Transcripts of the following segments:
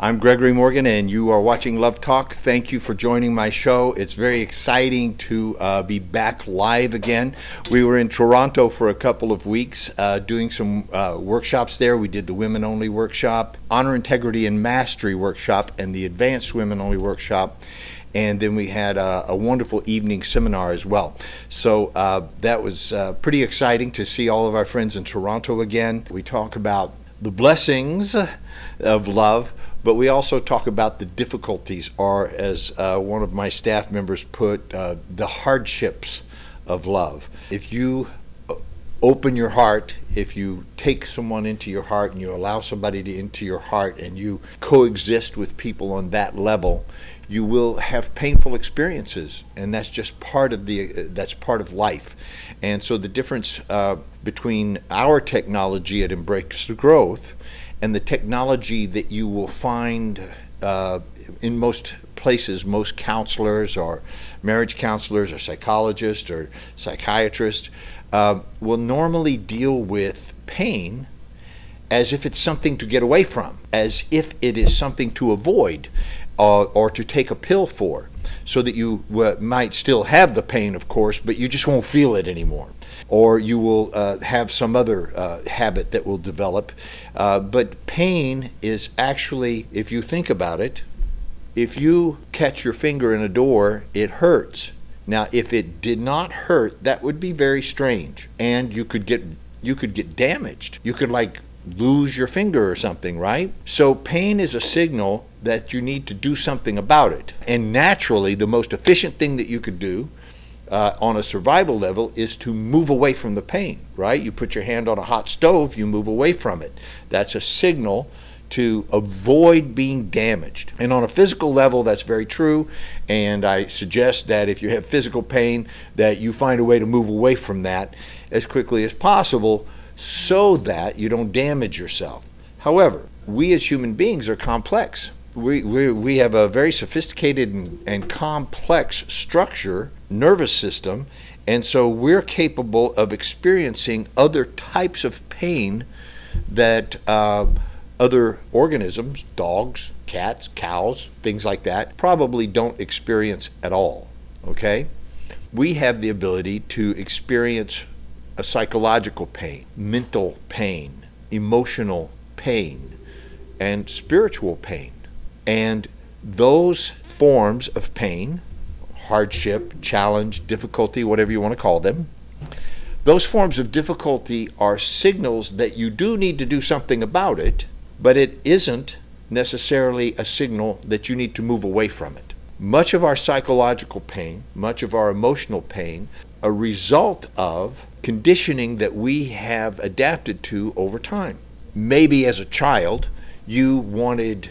I'm Gregory Morgan, and you are watching Love Talk. Thank you for joining my show. It's very exciting to be back live again. We were in Toronto for a couple of weeks doing some workshops there. We did the Women Only workshop, Honor, Integrity, and Mastery workshop, and the Advanced Women Only workshop. And then we had a wonderful evening seminar as well. So that was pretty exciting to see all of our friends in Toronto again. We talk about the blessings of love, but we also talk about the difficulties, or as one of my staff members put, the hardships of love. If you open your heart, if you take someone into your heart and you allow somebody into your heart and you coexist with people on that level, you will have painful experiences, and that's just part of that's part of life. And so the difference between our technology at Embrace the Growth and the technology that you will find in most places, most counselors or marriage counselors or psychologists or psychiatrists will normally deal with pain as if it's something to get away from, as if it is something to avoid or to take a pill for, so that you might still have the pain, of course, but you just won't feel it anymore. Or you will have some other habit that will develop. But pain is actually, if you think about it, if you catch your finger in a door, it hurts. Now, if it did not hurt, that would be very strange, and you could get damaged. You could like lose your finger or something, right? So pain is a signal that you need to do something about it. And naturally, the most efficient thing that you could do on a survival level is to move away from the pain, right? You put your hand on a hot stove, you move away from it. That's a signal to avoid being damaged. And on a physical level, that's very true. And I suggest that if you have physical pain, that you find a way to move away from that as quickly as possible so that you don't damage yourself. However, we as human beings are complex. We have a very sophisticated and complex structure, nervous system, and so we're capable of experiencing other types of pain that other organisms, dogs, cats, cows, things like that, probably don't experience at all, okay? We have the ability to experience a psychological pain, mental pain, emotional pain, and spiritual pain. And those forms of pain, hardship, challenge, difficulty, whatever you want to call them, those forms of difficulty are signals that you do need to do something about it, but it isn't necessarily a signal that you need to move away from it. Much of our psychological pain, much of our emotional pain, a result of conditioning that we have adapted to over time. Maybe as a child, you wanted,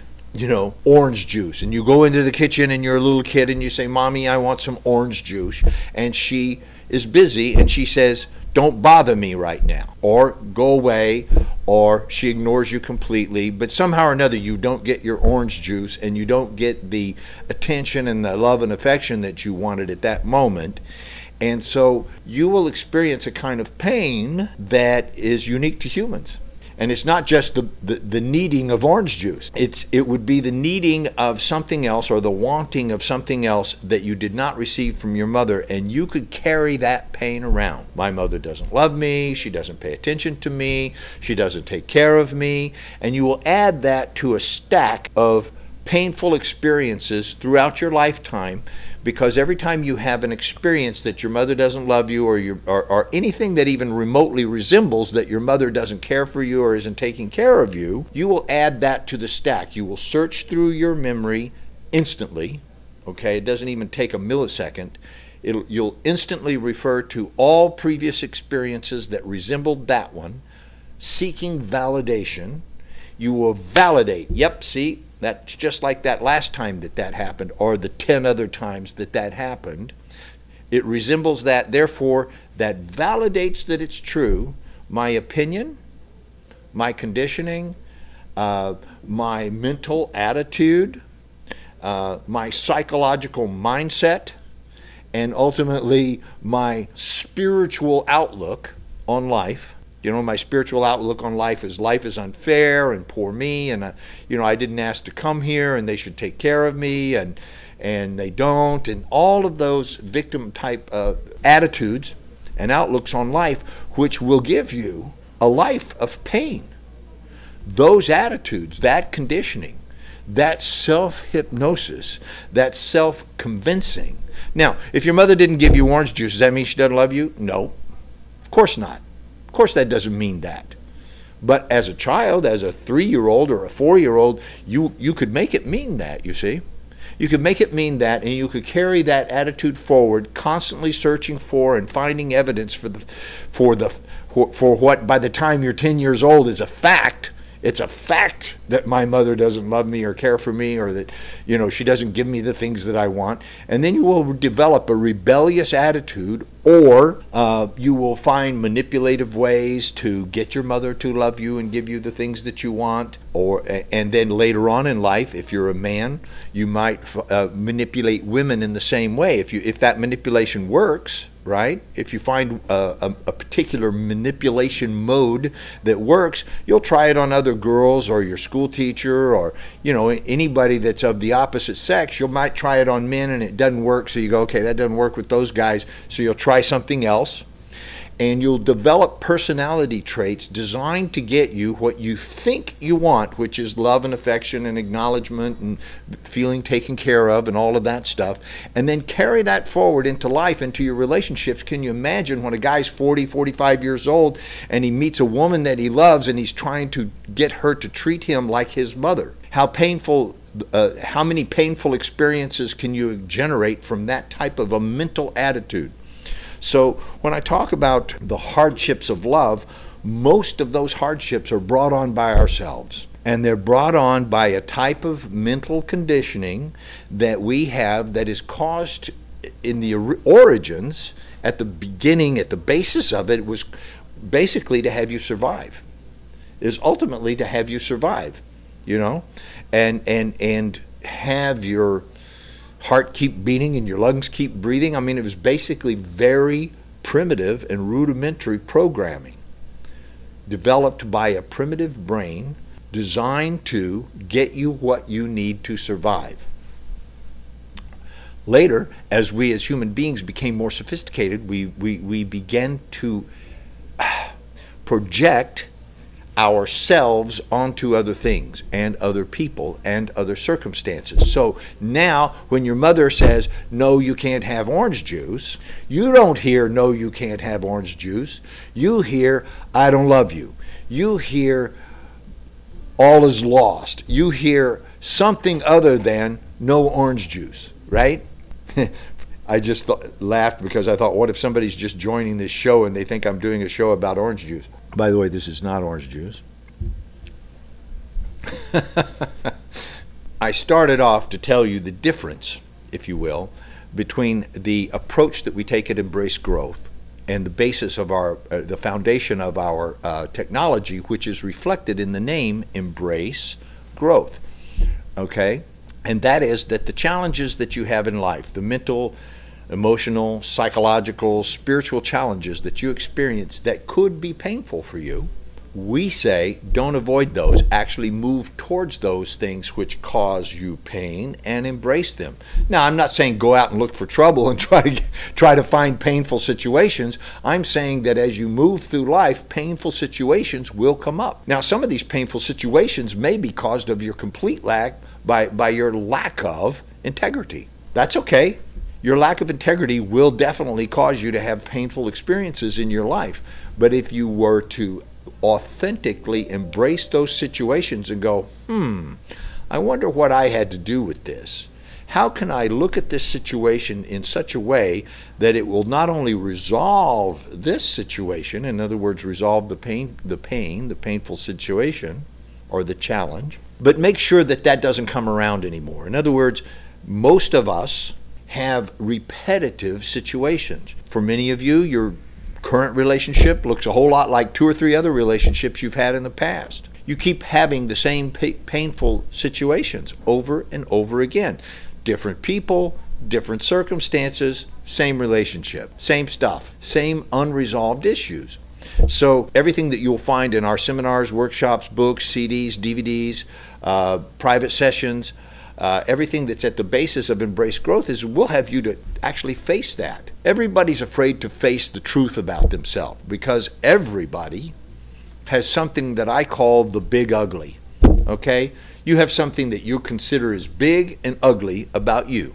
orange juice, and you go into the kitchen and you're a little kid and you say, "Mommy, I want some orange juice," and she is busy and she says, "Don't bother me right now," or "Go away," or she ignores you completely, but somehow or another you don't get your orange juice and you don't get the attention and the love and affection that you wanted at that moment. And so you will experience a kind of pain that is unique to humans. And it's not just the needing of orange juice. It would be the needing of something else, or the wanting of something else that you did not receive from your mother, and you could carry that pain around. My mother doesn't love me, she doesn't pay attention to me, she doesn't take care of me, and you will add that to a stack of painful experiences throughout your lifetime, because every time you have an experience that your mother doesn't love you, or anything that even remotely resembles that your mother doesn't care for you or isn't taking care of you, you will add that to the stack. You will search through your memory instantly, okay? It doesn't even take a millisecond. You'll instantly refer to all previous experiences that resembled that one, seeking validation. You will validate, yep, see, that's just like that last time that happened, or the 10 other times that happened. It resembles that, therefore that validates that it's true. My opinion, my conditioning, my mental attitude, my psychological mindset, and ultimately my spiritual outlook on life My spiritual outlook on life is unfair and poor me, and I didn't ask to come here, and they should take care of me, and they don't, and all of those victim type attitudes and outlooks on life, which will give you a life of pain. Those attitudes, that conditioning, that self-hypnosis, that self-convincing. Now, if your mother didn't give you orange juice, does that mean she doesn't love you? No, of course not. Of course that doesn't mean that. But as a child, as a 3-year-old or a 4-year-old, you could make it mean that, you see. You could make it mean that, and you could carry that attitude forward, constantly searching for and finding evidence for what by the time you're 10 years old is a fact. It's a fact that my mother doesn't love me or care for me, or that, she doesn't give me the things that I want. And then you will develop a rebellious attitude, or you will find manipulative ways to get your mother to love you and give you the things that you want. And then later on in life, if you're a man, you might manipulate women in the same way. If that manipulation works, right? If you find a particular manipulation mode that works, you'll try it on other girls or your school teacher, or anybody that's of the opposite sex. You might try it on men and it doesn't work, so you go, okay, that doesn't work with those guys, so you'll try something else. And you'll develop personality traits designed to get you what you think you want, which is love and affection and acknowledgement and feeling taken care of and all of that stuff, and then carry that forward into life, into your relationships. Can you imagine when a guy's 40, 45 years old and he meets a woman that he loves and he's trying to get her to treat him like his mother? How painful, how many painful experiences can you generate from that type of a mental attitude? So when I talk about the hardships of love, most of those hardships are brought on by ourselves. And they're brought on by a type of mental conditioning that we have that is caused in the origins, at the beginning, at the basis of it, was basically to have you survive. Is ultimately to have you survive, and have your heart keep beating and your lungs keep breathing. I mean, it was basically very primitive and rudimentary programming developed by a primitive brain designed to get you what you need to survive. Later, as we as human beings became more sophisticated, we began to project ourselves onto other things and other people and other circumstances. So now when your mother says, no, you can't have orange juice, you don't hear, no, you can't have orange juice. You hear, I don't love you. You hear, all is lost. You hear something other than no orange juice, right? I just laughed because I thought, what if somebody's just joining this show and they think I'm doing a show about orange juice? By the way, this is not orange juice. I started off to tell you the difference, if you will, between the approach that we take at Embrace Growth and the basis of the foundation of our technology, which is reflected in the name Embrace Growth. Okay? And that is that the challenges that you have in life, the mental, emotional, psychological, spiritual challenges that you experience that could be painful for you, we say don't avoid those. Actually move towards those things which cause you pain and embrace them. Now, I'm not saying go out and look for trouble and try to find painful situations. I'm saying that as you move through life, painful situations will come up. Now, some of these painful situations may be caused of your complete lack by your lack of integrity. That's okay. Your lack of integrity will definitely cause you to have painful experiences in your life. But if you were to authentically embrace those situations and go, I wonder what I had to do with this. How can I look at this situation in such a way that it will not only resolve this situation, in other words, resolve the painful situation or the challenge, but make sure that that doesn't come around anymore. In other words, most of us have repetitive situations. For many of you, your current relationship looks a whole lot like 2 or 3 other relationships you've had in the past. You keep having the same painful situations over and over again. Different people, different circumstances, same relationship, same stuff, same unresolved issues. So everything that you'll find in our seminars, workshops, books, CDs, DVDs, private sessions, everything that's at the basis of Embrace Growth is we'll have you to actually face that. Everybody's afraid to face the truth about themselves because everybody has something that I call the big ugly, okay? You have something that you consider as big and ugly about you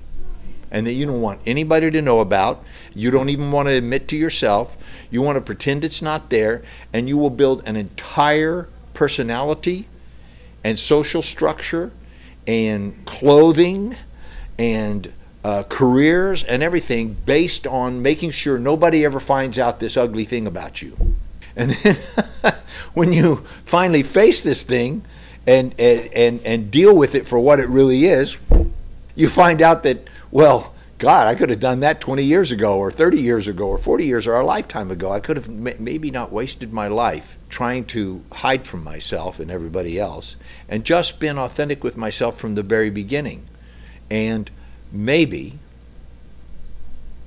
and that you don't want anybody to know about. You don't even want to admit to yourself. You want to pretend it's not there, and you will build an entire personality and social structure and clothing and careers and everything based on making sure nobody ever finds out this ugly thing about you. And then when you finally face this thing and deal with it for what it really is, you find out that, well, God, I could have done that 20 years ago or 30 years ago or 40 years or a lifetime ago. I could have maybe not wasted my life trying to hide from myself and everybody else and just been authentic with myself from the very beginning. And maybe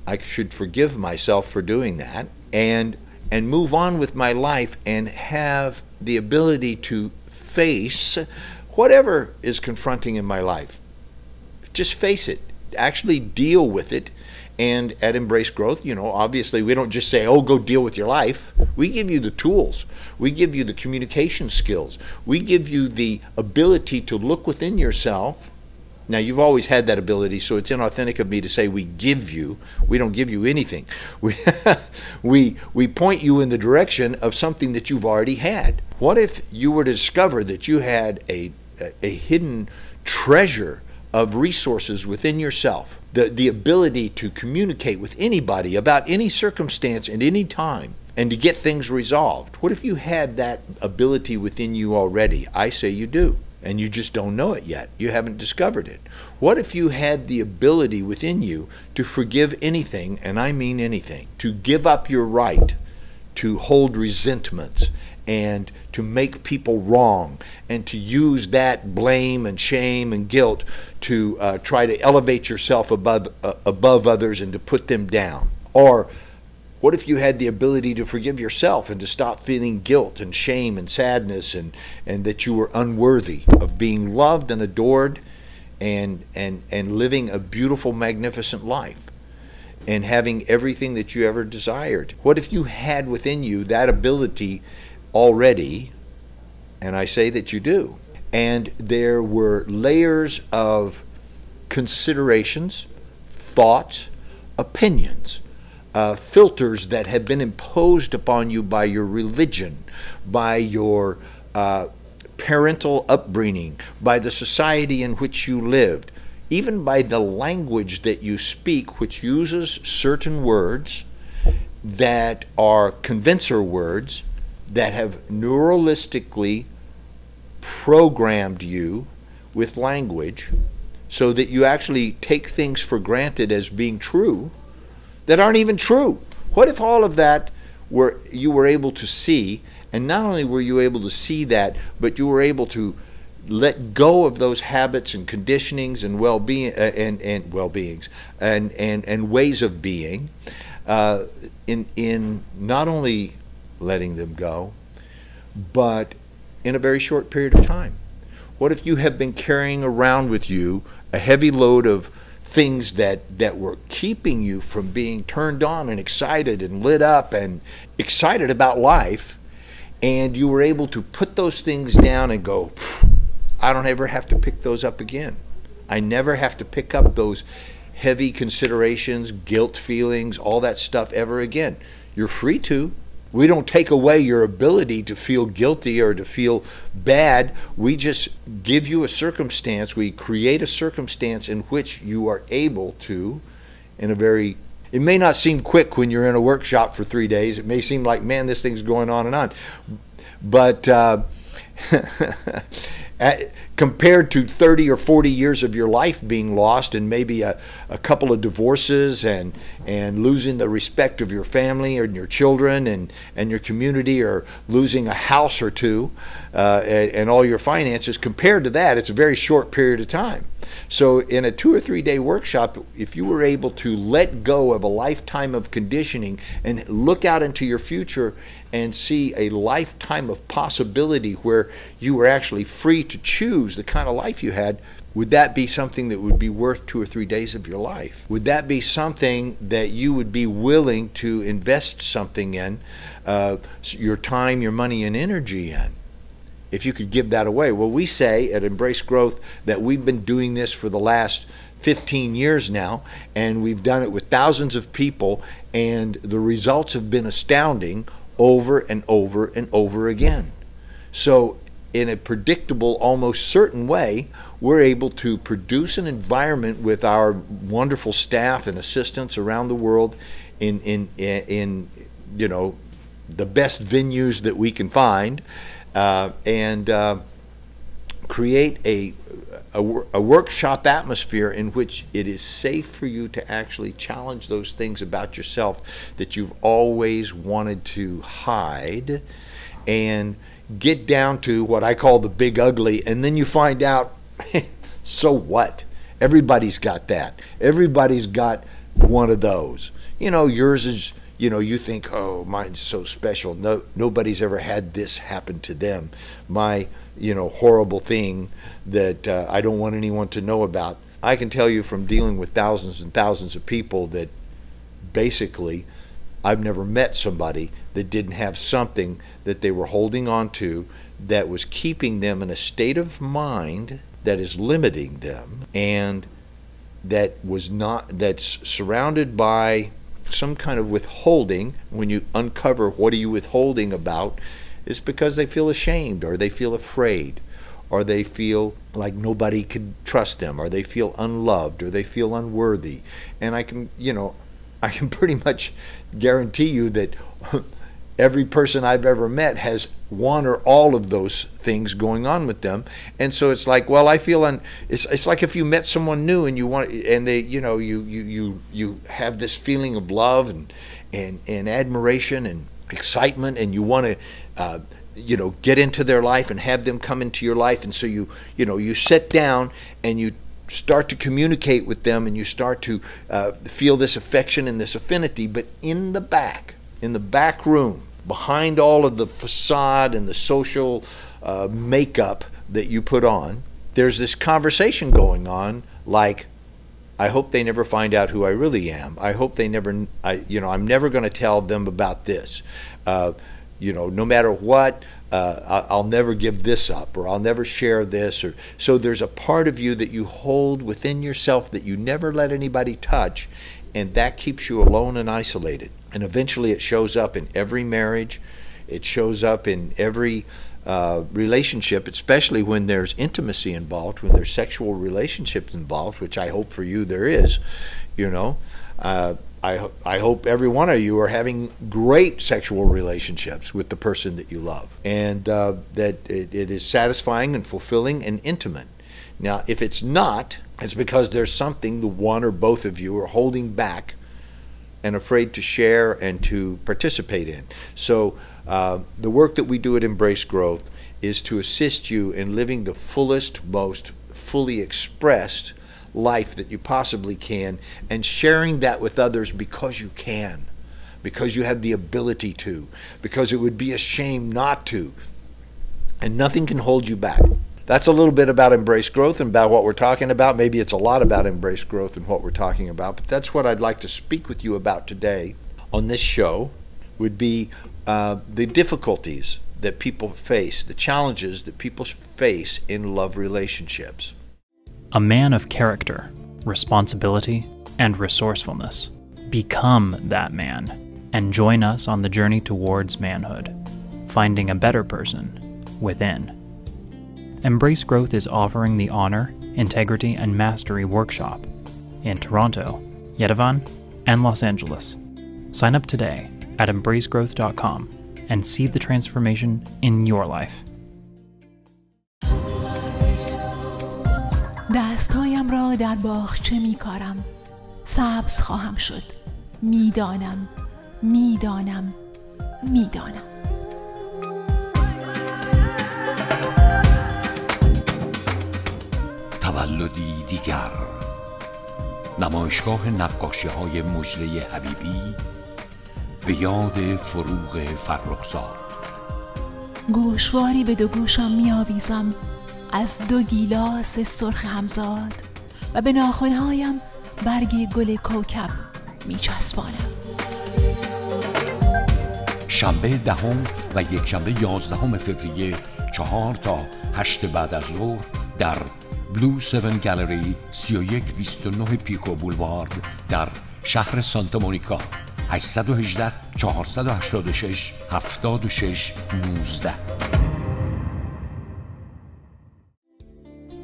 I should forgive myself for doing that and move on with my life and have the ability to face whatever is confronting in my life. Just face it. Actually deal with it. And at Embrace Growth, you know, obviously we don't just say, oh, go deal with your life. We give you the tools. We give you the communication skills. We give you the ability to look within yourself. Now, you've always had that ability, so it's inauthentic of me to say we give you. We don't give you anything. We point you in the direction of something that you've already had. What if you were to discover that you had a hidden treasure of resources within yourself, the ability to communicate with anybody about any circumstance at any time and to get things resolved? What if you had that ability within you already? I say you do, and you just don't know it yet. You haven't discovered it. What if you had the ability within you to forgive anything, and I mean anything, to give up your right to hold resentments and to make people wrong and to use that blame and shame and guilt to try to elevate yourself above others and to put them down? Or what if you had the ability to forgive yourself and to stop feeling guilt and shame and sadness and that you were unworthy of being loved and adored and living a beautiful, magnificent life and having everything that you ever desired? What if you had within you that ability already? And I say that you do. And there were layers of considerations, thoughts, opinions, filters that had been imposed upon you by your religion, by your parental upbringing, by the society in which you lived, even by the language that you speak, which uses certain words that are convincer words that have neuralistically programmed you with language so that you actually take things for granted as being true that aren't even true. What if all of that you were able to see, and not only were you able to see that, but you were able to let go of those habits and conditionings and well-being and ways of being in not only letting them go, but in a very short period of time? What if you have been carrying around with you a heavy load of things that were keeping you from being turned on and excited and lit up and excited about life, and you were able to put those things down and go, I don't ever have to pick those up again. I never have to pick up those heavy considerations, guilt feelings, all that stuff ever again. You're free to. We don't take away your ability to feel guilty or to feel bad. We just give you a circumstance. We create a circumstance in which you are able to, in a very, it may not seem quick when you're in a workshop for 3 days. It may seem like, man, this thing's going on and on. But compared to 30 or 40 years of your life being lost and maybe a couple of divorces and losing the respect of your family and your children and your community, or losing a house or two and all your finances, compared to that, it's a very short period of time. So in a 2 or 3 day workshop, if you were able to let go of a lifetime of conditioning and look out into your future and see a lifetime of possibility where you were actually free to choose the kind of life you had, would that be something that would be worth 2 or 3 days of your life? Would that be something that you would be willing to invest something in, your time, your money, and energy in? If you could give that away. Well, we say at Embrace Growth that we've been doing this for the last 15 years now, and we've done it with thousands of people, and the results have been astounding over and over and over again. So in a predictable, almost certain way, we're able to produce an environment with our wonderful staff and assistants around the world in you know, the best venues that we can find, and create a workshop atmosphere in which it is safe for you to actually challenge those things about yourself that you've always wanted to hide, and get down to what I call the big ugly, and then you find out, so what? Everybody's got that. Everybody's got one of those. You know, yours is, you know, you think, oh, mine's so special. No, nobody's ever had this happen to them. My, you know, horrible thing that I don't want anyone to know about. I can tell you from dealing with thousands and thousands of people that basically I've never met somebody that didn't have something that they were holding on to that was keeping them in a state of mind that is limiting them, and that's surrounded by some kind of withholding. When you uncover what are you withholding about, it's because they feel ashamed, or they feel afraid, or they feel like nobody could trust them, or they feel unloved, or they feel unworthy. And I can pretty much guarantee you that every person I've ever met has one or all of those things going on with them. And so it's like, well, I feel it's like if you met someone new and you want, and they, you know, you have this feeling of love and admiration and excitement, and you want to you know, get into their life and have them come into your life. And so you sit down and you start to communicate with them, and you start to feel this affection and this affinity. But in the back room, behind all of the facade and the social makeup that you put on, there's this conversation going on like, I hope they never find out who I really am. I hope they never, I'm never going to tell them about this. No matter what, I'll never give this up, or I'll never share this. Or so there's a part of you that you hold within yourself that you never let anybody touch, and that keeps you alone and isolated. And eventually it shows up in every marriage. It shows up in every relationship, especially when there's intimacy involved, when there's sexual relationships involved, which I hope for you there is. I hope every one of you are having great sexual relationships with the person that you love, and that it is satisfying and fulfilling and intimate. Now, if it's not, it's because there's something the one or both of you are holding back and afraid to share and to participate in. So the work that we do at Embrace Growth is to assist you in living the fullest, most fully expressed life that you possibly can, and sharing that with others because you can, because you have the ability to, because it would be a shame not to, and nothing can hold you back. That's a little bit about Embrace Growth and about what we're talking about. Maybe it's a lot about Embrace Growth and what we're talking about, but that's what I'd like to speak with you about today on this show, would be the difficulties that people face, the challenges that people face in love relationships. A man of character, responsibility, and resourcefulness. Become that man and join us on the journey towards manhood, finding a better person within. Embrace Growth is offering the Honor, Integrity, and Mastery Workshop in Toronto, Yerevan, and Los Angeles. Sign up today at embracegrowth.com and see the transformation in your life. دستهایم را در باغچه می کارم. سبز خواهم شد. میدانم. تولدی دیگر. نمایشگاه نقاشی‌های مجله حبیبی به یاد فروغ فرخزاد. گوشواری به دو گوشم می آویزم از دو گیلاس سرخ همزاد و به ناخنهایم برگ گل کوکب می چسبانم. شنبه 10 و یکشنبه 11 فوریه 4 تا 8 بعد از ظهر در بلو 7 گالری 3129 پیکو بولوارد در شهر سانتا مونیکا. 818 486 76 19.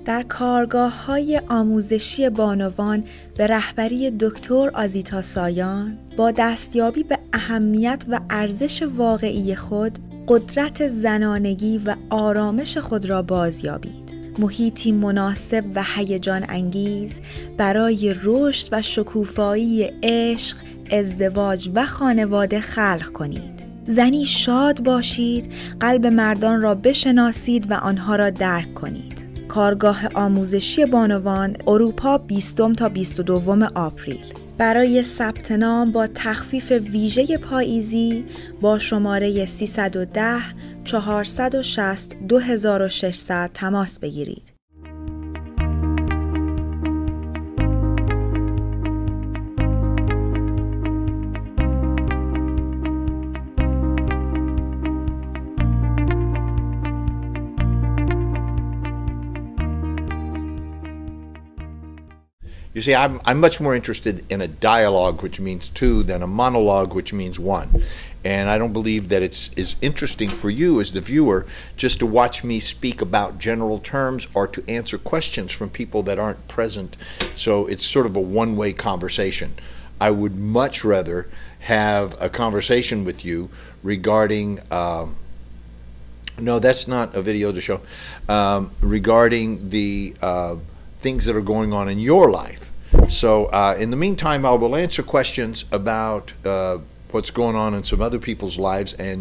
در کارگاه‌های آموزشی بانوان به رهبری دکتر آزیتا سایان با دستیابی به اهمیت و ارزش واقعی خود، قدرت زنانگی و آرامش خود را بازیابید. محیطی مناسب و هیجان انگیز برای رشد و شکوفایی عشق، ازدواج و خانواده خلق کنید. زنی شاد باشید، قلب مردان را بشناسید و آنها را درک کنید. کارگاه آموزشی بانوان، اروپا، 20 تا 22 آپریل. برای ثبت نام با تخفیف ویژه پاییزی با شماره 310 460 2600 تماس بگیرید. You see, I'm much more interested in a dialogue, which means two, than a monologue, which means one. And I don't believe that it's as interesting for you as the viewer just to watch me speak about general terms or to answer questions from people that aren't present. So it's sort of a one-way conversation. I would much rather have a conversation with you regarding no, that's not a video to show, regarding the things that are going on in your life. So in the meantime, I will answer questions about what's going on in some other people's lives, and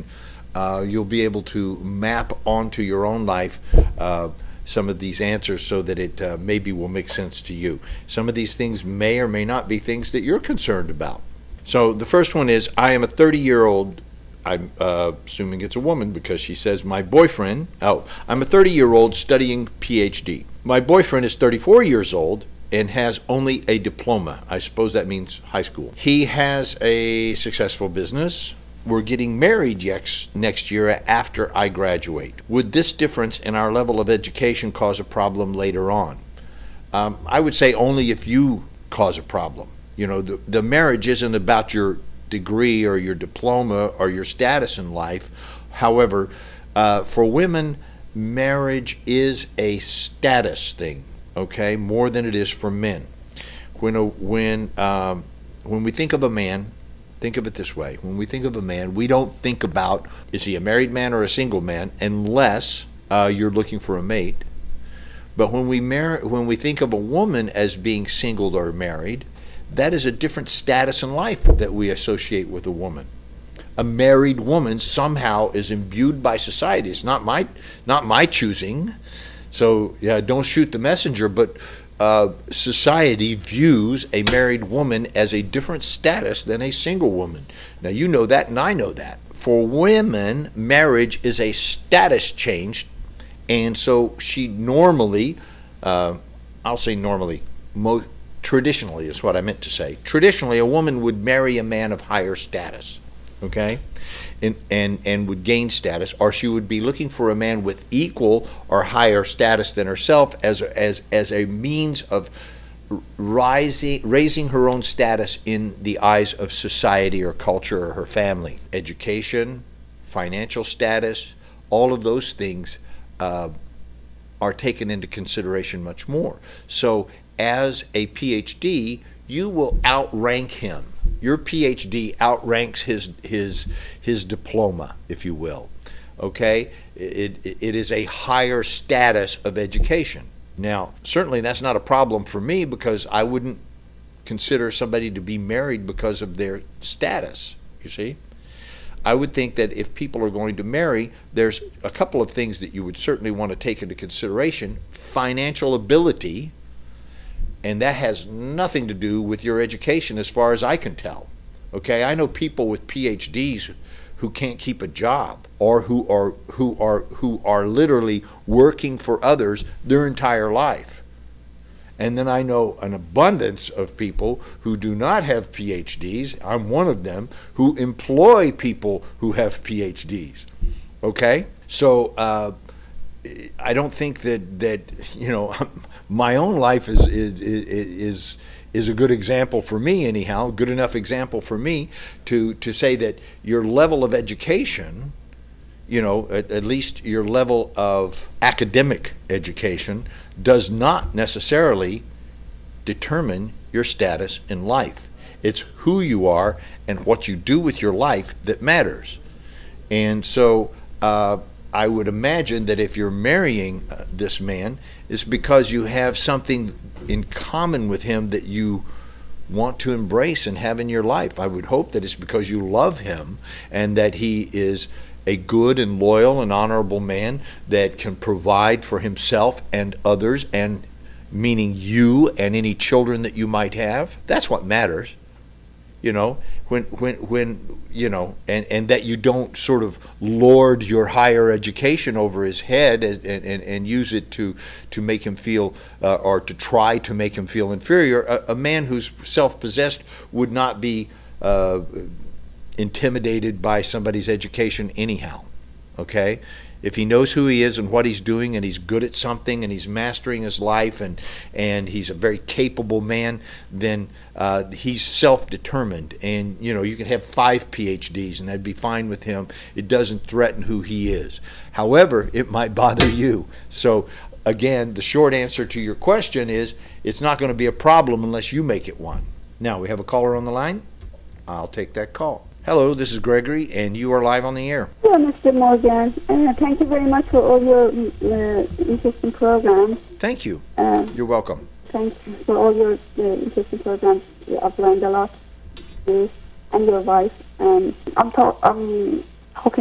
you'll be able to map onto your own life some of these answers so that it maybe will make sense to you. Some of these things may or may not be things that you're concerned about. So the first one is, I am a 30-year-old, I'm assuming it's a woman because she says, my boyfriend, I'm a 30-year-old studying PhD. My boyfriend is 34 years old and has only a diploma. I suppose that means high school. He has a successful business. We're getting married next year after I graduate. Would this difference in our level of education cause a problem later on? I would say only if you cause a problem. You know, the marriage isn't about your degree or your diploma or your status in life. However, for women, marriage is a status thing, okay, more than it is for men. When we think of a man, think of it this way. When we think of a man, we don't think about, is he a married man or a single man, unless you're looking for a mate. But when we think of a woman as being single or married, that is a different status in life that we associate with a woman. A married woman somehow is imbued by society. It's not my choosing. So yeah, don't shoot the messenger, but society views a married woman as a different status than a single woman. Now you know that and I know that. For women, marriage is a status change, and so she normally, I'll say normally, traditionally is what I meant to say. Traditionally, a woman would marry a man of higher status, okay, and would gain status, or she would be looking for a man with equal or higher status than herself as a means of raising her own status in the eyes of society or culture or her family. Education, financial status, all of those things are taken into consideration much more. So as a PhD, you will outrank him. Your PhD outranks his diploma, if you will. Okay? It is a higher status of education. Now, certainly that's not a problem for me because I wouldn't consider somebody to be married because of their status, you see? I would think that if people are going to marry, there's a couple of things that you would certainly want to take into consideration. Financial ability, and that has nothing to do with your education as far as I can tell. Okay, I know people with PhDs who can't keep a job, or who are literally working for others their entire life. And then I know an abundance of people who do not have PhDs. I'm one of them, who employ people who have PhDs. Okay, so I don't think that you know, my own life is a good example for me, anyhow, good enough example for me to say that your level of education, you know, at least your level of academic education, does not necessarily determine your status in life. It's who you are and what you do with your life that matters. And so I would imagine that if you're marrying this man, it's because you have something in common with him that you want to embrace and have in your life. I would hope that it's because you love him and that he is a good and loyal and honorable man that can provide for himself and others, and meaning you and any children that you might have. That's what matters. You know, when you know, and that you don't sort of lord your higher education over his head and use it to make him feel or to try to make him feel inferior. A man who's self-possessed would not be intimidated by somebody's education anyhow. Okay? If he knows who he is and what he's doing, and he's good at something, and he's mastering his life, and he's a very capable man, then he's self-determined. And you know, you can have 5 PhDs and that'd be fine with him. It doesn't threaten who he is. However, it might bother you. So again, the short answer to your question is, it's not going to be a problem unless you make it one. Now, we have a caller on the line. I'll take that call. Hello, this is Gregory, and you are live on the air. Hello, Mr. Morgan. Thank you very much for all your interesting programs. Thank you. You're welcome. Thank you for all your interesting programs. I've learned a lot. You and your wife. I'm talking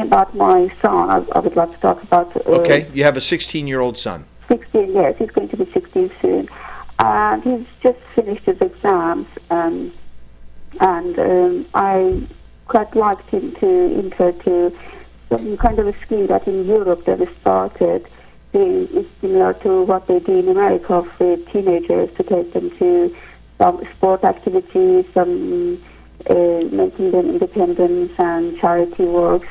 about my son. I would like to talk about... okay, you have a 16-year-old son. 16, yes. He's going to be 16 soon. And he's just finished his exams. And I quite liked him to enter to some kind of a scheme that in Europe they started. It's similar to what they do in America with teenagers, to take them to some sport activities, some making them independent and charity works.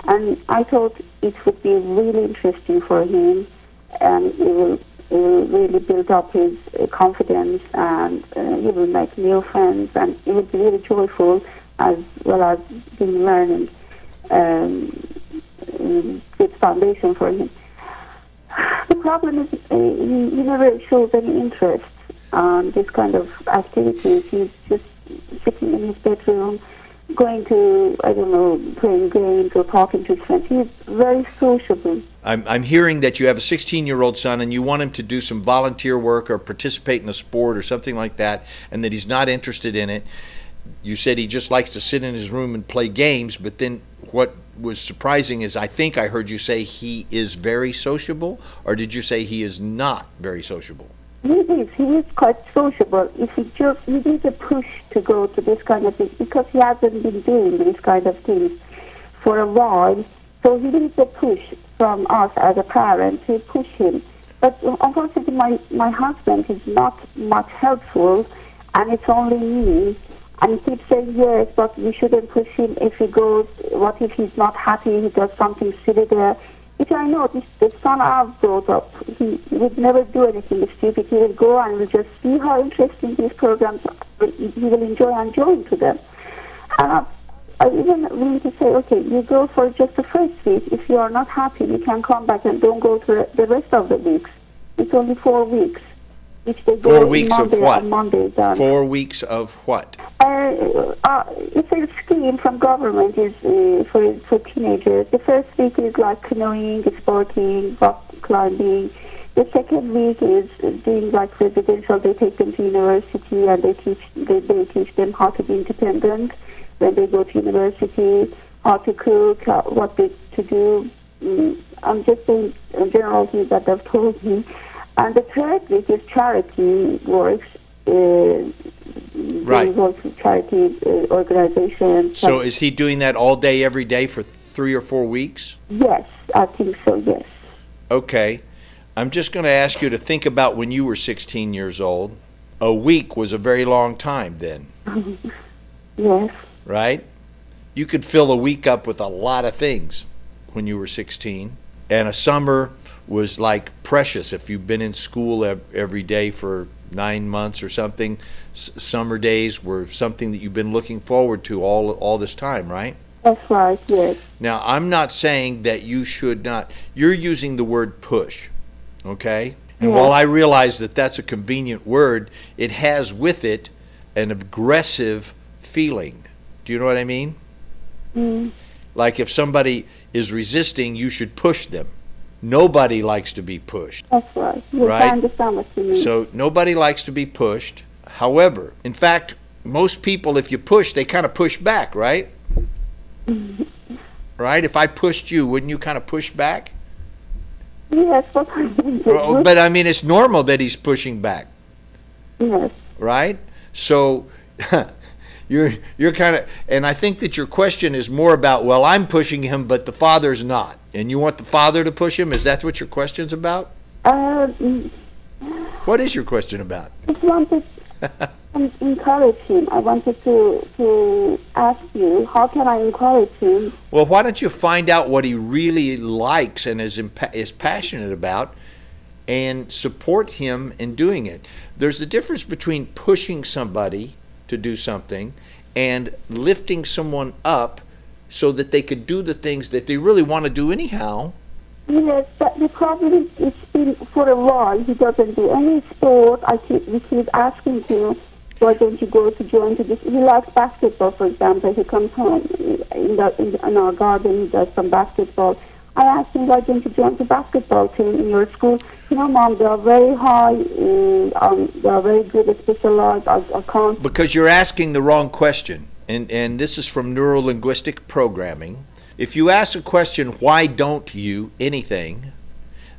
And I thought it would be really interesting for him, and it will really build up his confidence, and he will make new friends, and it will be really joyful as well as being learning, good foundation for him. The problem is he never shows any interest on this kind of activities. He's just sitting in his bedroom, going to, I don't know, playing games or talking to his friends. He's very sociable. I'm hearing that you have a 16-year-old son and you want him to do some volunteer work or participate in a sport or something like that, and that he's not interested in it. You said he just likes to sit in his room and play games, but then what was surprising is I think I heard you say he is very sociable, or did you say he is not very sociable? He is quite sociable. If he needs a push to go to this kind of thing, because he hasn't been doing these kind of things for a while, so he needs a push from us as a parent to push him. But unfortunately, my husband is not much helpful, and it's only me. And he keeps saying, yes, but we shouldn't push him if he goes. What if he's not happy, he does something silly there? Which I know, the son I've brought up, he would never do anything stupid. He will go and will just see how interesting these programs are. He will enjoy and join to them. And I even willing to say, okay, you go for just the first week. If you are not happy, you can come back and don't go to the rest of the weeks. It's only 4 weeks. Which they 4 weeks Monday of what? Monday, 4 weeks of what? It's a scheme from government is for teenagers. The first week is like canoeing, sporting, rock climbing. The second week is doing like residential. They take them to university and they teach them how to be independent when they go to university, how to cook, what to do. I'm just saying general things that they've told me. And the third week is charity works. Right. Works with charity organizations. So is he doing that all day, every day for 3 or 4 weeks? Yes, I think so, yes. Okay. I'm just going to ask you to think about when you were 16 years old. A week was a very long time then. Yes. Right? You could fill a week up with a lot of things when you were 16. And a summer was like precious. If you've been in school every day for 9 months or something, summer days were something that you've been looking forward to all this time, right? That's right, yes. Now, I'm not saying that you should not. You're using the word push, okay? And Yes. while I realize that that's a convenient word, it has with it an aggressive feeling. Do you know what I mean? Mm. Like if somebody is resisting, you should push them. Nobody likes to be pushed. That's right. Yes, Right. I understand what you mean. So nobody likes to be pushed. However, in fact, most people, if you push, they kind of push back, right? Right? If I pushed you, wouldn't you kind of push back? Yes, but I But I mean, it's normal that he's pushing back, yes. right? So you're kind of, and I think that your question is more about, well, I'm pushing him, but the father's not, and you want the father to push him. Is that what your question's about? What is your question about? I just wanted to encourage him. I wanted to ask you, how can I encourage him? Well, why don't you find out what he really likes and is passionate about, and support him in doing it. There's a difference between pushing somebody to do something and lifting someone up so that they could do the things that they really want to do anyhow. Yes, but the problem is, it's been for a while, he doesn't do any sport. We keep asking him, why don't you go to join to this? He likes basketball, for example. He comes home in our garden, he does some basketball. I asked him, why don't you join the basketball team in your school? You know, Mom, they are very high, they are very good at specialized. I can't. Because you're asking the wrong question, and this is from neuro-linguistic programming. If you ask a question, why don't you anything,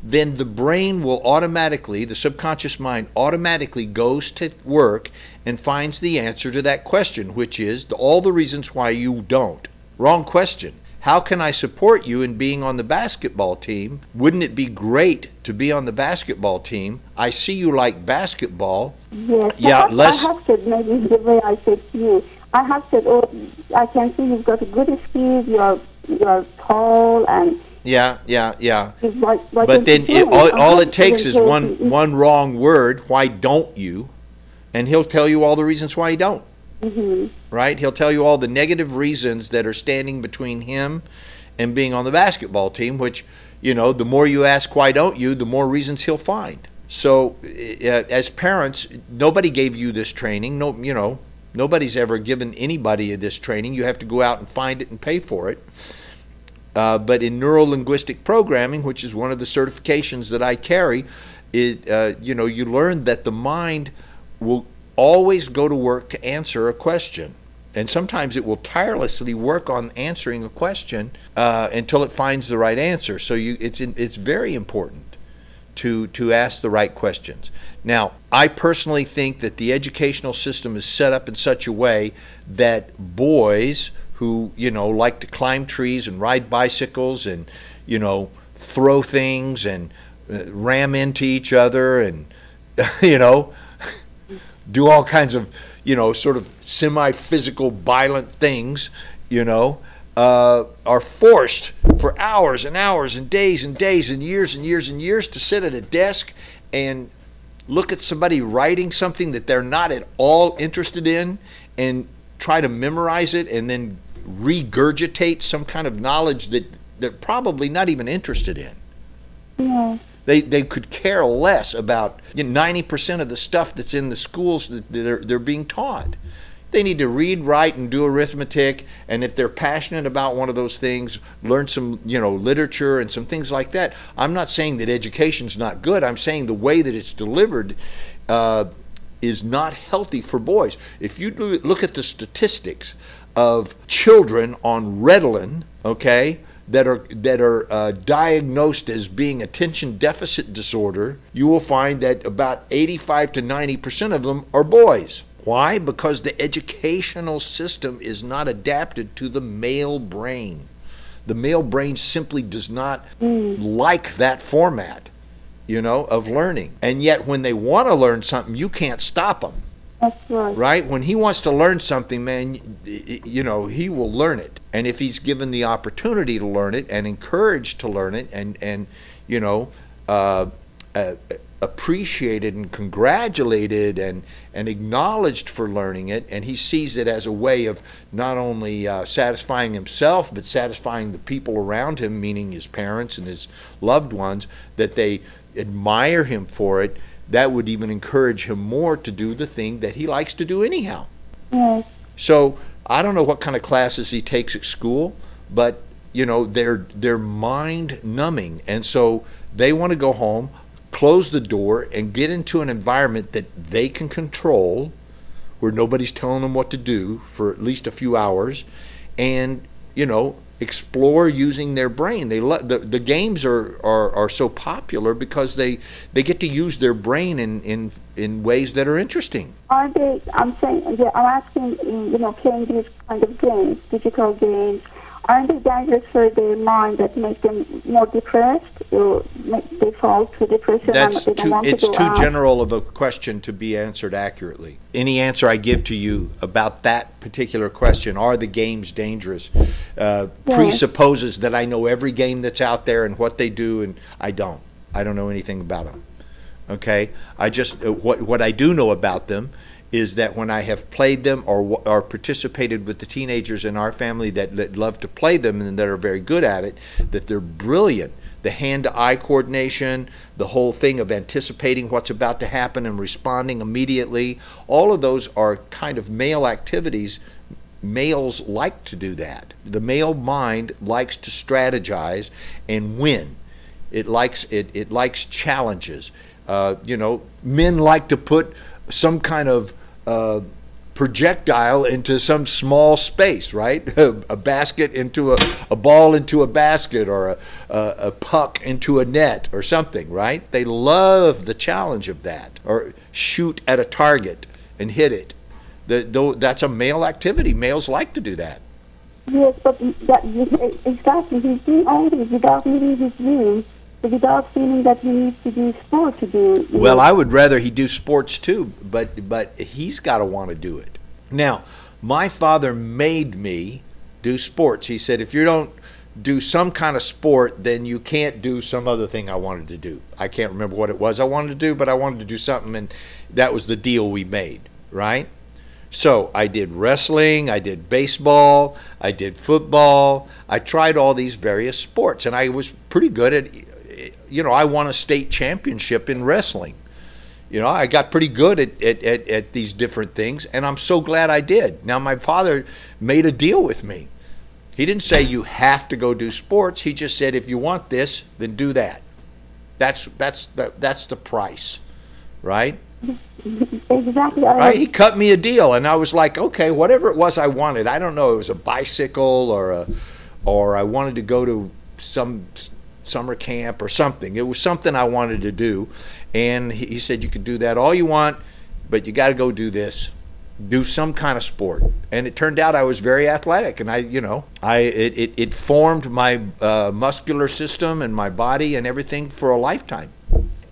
then the brain will automatically, the subconscious mind automatically goes to work and finds the answer to that question, which is all the reasons why you don't. Wrong question. How can I support you in being on the basketball team? Wouldn't it be great to be on the basketball team? I see you like basketball. Yes. Yeah, I have said, maybe the way I said to you, I have said, oh, I can see you've got a good skills, you are tall, and Yeah. why But don't then you do all it takes is encourage him. one wrong word, why don't you? And he'll tell you all the reasons why he don't. Mhm. Right? He'll tell you all the negative reasons that are standing between him and being on the basketball team, which, you know, the more you ask why don't you, the more reasons he'll find. So as parents, nobody gave you this training. No, you know, nobody's ever given anybody this training. You have to go out and find it and pay for it. But in neuro-linguistic programming, which is one of the certifications that I carry, you know, you learn that the mind will always go to work to answer a question. And sometimes it will tirelessly work on answering a question until it finds the right answer. So it's very important to ask the right questions. Now, I personally think that the educational system is set up in such a way that boys who, you know, like to climb trees and ride bicycles and, you know, throw things and ram into each other and, you know, do all kinds of, you know, sort of semi-physical violent things, you know, are forced for hours and hours and days and days and years and years and years to sit at a desk and look at somebody writing something that they're not at all interested in and try to memorize it and then regurgitate some kind of knowledge that they're probably not even interested in. Yeah. They could care less about 90% of the stuff that's in the schools that they're being taught. They need to read, write, and do arithmetic, and if they're passionate about one of those things, learn some, you know, literature and some things like that. I'm not saying that education's not good. I'm saying the way that it's delivered is not healthy for boys. If you look at the statistics of children on Ritalin, okay, that are diagnosed as being attention deficit disorder, you will find that about 85 to 90% of them are boys. Why? Because the educational system is not adapted to the male brain. The male brain simply does not like that format, you know, of learning. And yet when they want to learn something, you can't stop them. That's right. Right? When he wants to learn something, man, you know, he will learn it. And if he's given the opportunity to learn it and encouraged to learn it and you know, appreciated and congratulated and acknowledged for learning it, and he sees it as a way of not only satisfying himself but satisfying the people around him, meaning his parents and his loved ones, that they admire him for it, that would even encourage him more to do the thing that he likes to do anyhow. Yes. So I don't know what kind of classes he takes at school, but you know, they're mind numbing, and so they want to go home, close the door, and get into an environment that they can control, where nobody's telling them what to do for at least a few hours, and you know, explore using their brain. They the games are so popular because they get to use their brain in ways that are interesting. Are they? I'm saying, yeah, I'm asking. You know, playing these kind of games, digital games, aren't they dangerous for their mind that make them more depressed, or they fall to depression? That's and they don't want it's to go too out? general of a question to be answered accurately. Any answer I give to you about that particular question, are the games dangerous, presupposes that I know every game that's out there and what they do, and I don't know anything about them. Okay, I just what I do know about them is that when I have played them or participated with the teenagers in our family that love to play them and that are very good at it, that they're brilliant. The hand-to-eye coordination, the whole thing of anticipating what's about to happen and responding immediately, all of those are kind of male activities. Males like to do that. The male mind likes to strategize and win. It likes challenges. You know, men like to put some kind of projectile into some small space, right? A basket into a ball into a basket, or a puck into a net or something, right? They love the challenge of that. Or shoot at a target and hit it. That's a male activity. Males like to do that. Yes, but exactly. He's doing all this without leaving his room, without feeling that he needs to do sport to do. Well, I would rather he do sports too, but he's got to want to do it. Now, my father made me do sports. He said, if you don't do some kind of sport, then you can't do some other thing I wanted to do. I can't remember what it was I wanted to do, but I wanted to do something, and that was the deal we made, right? So I did wrestling, I did baseball, I did football. I tried all these various sports, and I was pretty good at, you know, I won a state championship in wrestling. You know, I got pretty good at these different things, and I'm so glad I did. Now, my father made a deal with me. He didn't say you have to go do sports. He just said, if you want this, then do that. That's the price, right? Exactly. Right? He cut me a deal, and I was like, okay, whatever it was I wanted. I don't know. It was a bicycle, or I wanted to go to some summer camp or something. It was something I wanted to do, and he said, you can do that all you want, but you got to go do this. Do some kind of sport. And it turned out I was very athletic, and it formed my muscular system and my body and everything for a lifetime.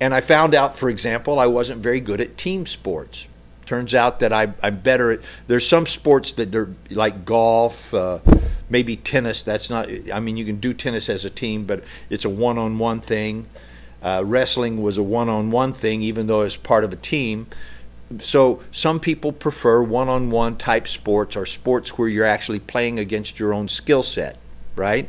And I found out, for example, I wasn't very good at team sports. Turns out that I'm better at, there's some sports that are like golf, maybe tennis. That's not, I mean, you can do tennis as a team, but it's a one-on-one thing. Wrestling was a one-on-one thing, even though it's part of a team. So some people prefer one-on-one type sports, or sports where you're actually playing against your own skill set, right?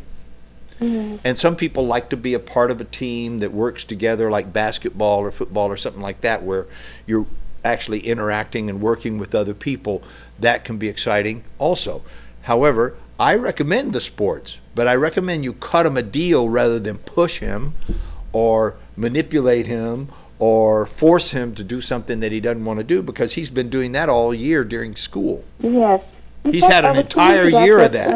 Mm-hmm. And some people like to be a part of a team that works together, like basketball or football or something like that, where you're actually interacting and working with other people. That can be exciting also. However, I recommend the sports, but I recommend you cut him a deal rather than push him or manipulate him or force him to do something that he doesn't want to do, because he's been doing that all year during school. Yes. He's had an entire year of that.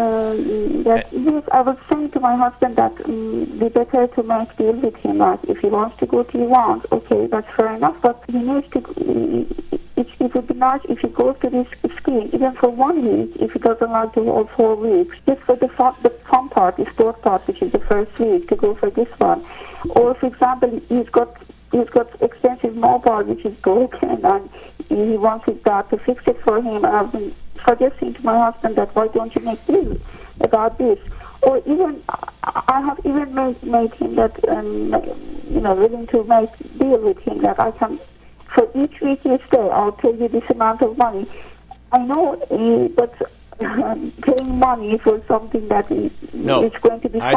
Yes, I was saying to my husband that we better to make deal with him. Like, if he wants to go to Iran, okay, that's fair enough. But he needs to. It would be nice if he goes to this school, even for 1 week, if he doesn't like to all 4 weeks, just for the fun part, the sport part, which is the first week, to go for this one. Or, for example, he's got expensive mobile which is broken, and he wants his dad to fix it for him. I've been suggesting to my husband that why don't you make deal about this? Or even I have even made him that willing to make deal with him that I can, for each week you stay, I'll pay you this amount of money. I know, but paying money for something that is going to be fun.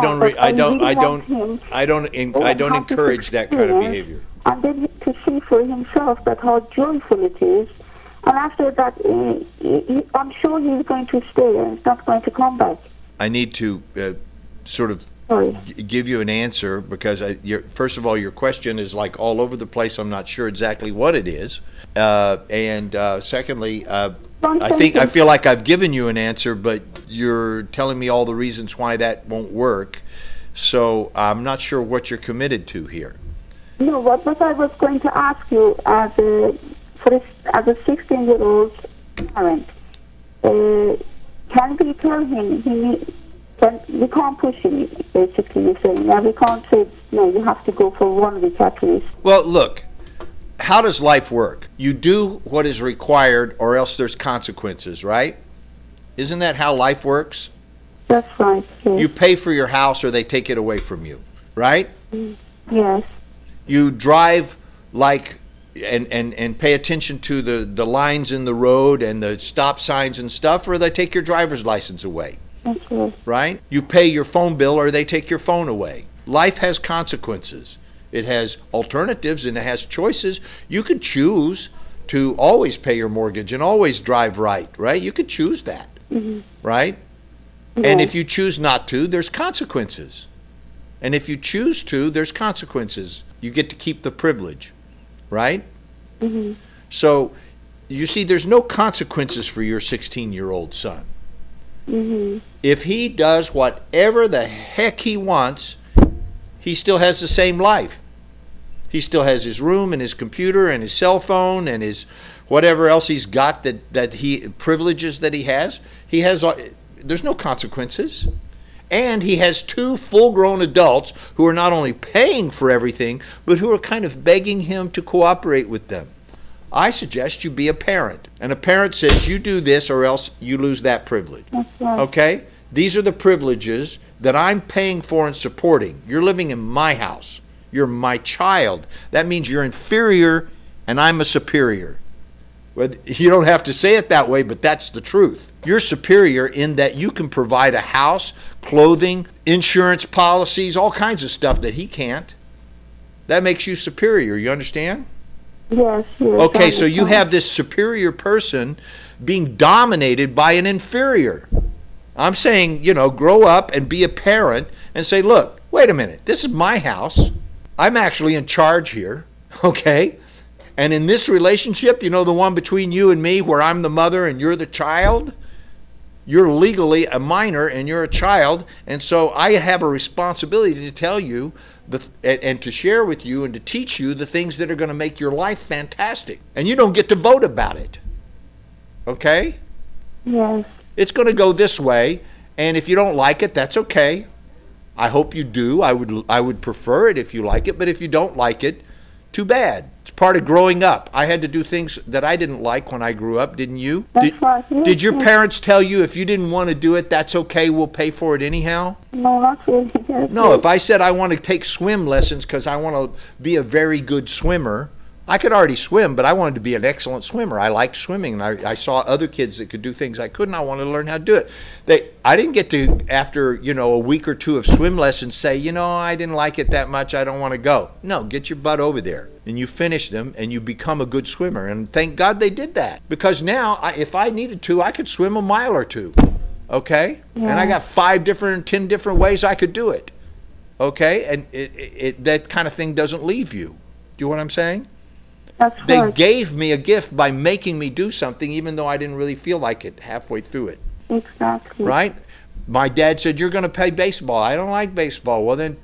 I don't encourage that kind of behavior. And then to see for himself that how joyful it is, and after that, I'm sure he's going to stay and he's not going to come back. I need to sort of give you an answer, because first of all, your question is like all over the place. I'm not sure exactly what it is, and secondly, I feel like I've given you an answer, but you're telling me all the reasons why that won't work. So I'm not sure what you're committed to here. No, what I was going to ask you as a 16-year-old parent, can we tell him we can't push him, basically, you're saying. Now, we can't say, no, you have to go for 1 week at least. Well, look, how does life work? You do what is required, or else there's consequences, right? Isn't that how life works? That's right, yes. You pay for your house, or they take it away from you, right? Yes. You drive like and pay attention to the lines in the road and the stop signs and stuff, or they take your driver's license away. Okay. Right? You pay your phone bill, or they take your phone away. Life has consequences. It has alternatives, and it has choices. You could choose to always pay your mortgage and always drive right? You could choose that, right? Yes. And if you choose not to, there's consequences. And if you choose to, there's consequences. You get to keep the privilege, right? So, you see, there's no consequences for your 16-year-old son. If he does whatever the heck he wants, he still has the same life. He still has his room and his computer and his cell phone and his whatever else he's got privileges that he has. There's no consequences. And he has 2 full-grown adults who are not only paying for everything, but who are kind of begging him to cooperate with them. I suggest you be a parent. And a parent says, you do this or else you lose that privilege. Okay? These are the privileges that I'm paying for and supporting. You're living in my house. You're my child. That means you're inferior and I'm a superior. Well, you don't have to say it that way, but that's the truth. You're superior in that you can provide a house, clothing, insurance policies, all kinds of stuff that he can't. That makes you superior. You understand? Yes. Okay, so you have this superior person being dominated by an inferior. I'm saying, grow up and be a parent and say, look, wait a minute, this is my house. I'm actually in charge here, okay? And in this relationship, the one between you and me where I'm the mother and you're the child, you're legally a minor and you're a child, and so I have a responsibility to tell you and to share with you and to teach you the things that are going to make your life fantastic. And you don't get to vote about it, okay? Yes. It's going to go this way, and if you don't like it, that's okay. I hope you do. I would prefer it if you like it, but if you don't like it, too bad. It's part of growing up. I had to do things that I didn't like when I grew up, didn't you? That's right. Yes, did your parents tell you if you didn't want to do it, that's okay, we'll pay for it anyhow? No, not really. Yes, no, if I said I want to take swim lessons because I want to be a very good swimmer, I could already swim, but I wanted to be an excellent swimmer. I liked swimming, and I saw other kids that could do things I couldn't. I wanted to learn how to do it. I didn't get to, after a week or 2 of swim lessons, say, I didn't like it that much, I don't want to go. No, get your butt over there, and you finish them, and you become a good swimmer. And thank God they did that, because now, if I needed to, I could swim a mile or 2, okay? Yeah. And I got 10 different ways I could do it, okay? And that kind of thing doesn't leave you. you know what I'm saying? That's They right. gave me a gift by making me do something even though I didn't really feel like it halfway through it, Exactly. right? My dad said, you're going to play baseball. I don't like baseball. Well, then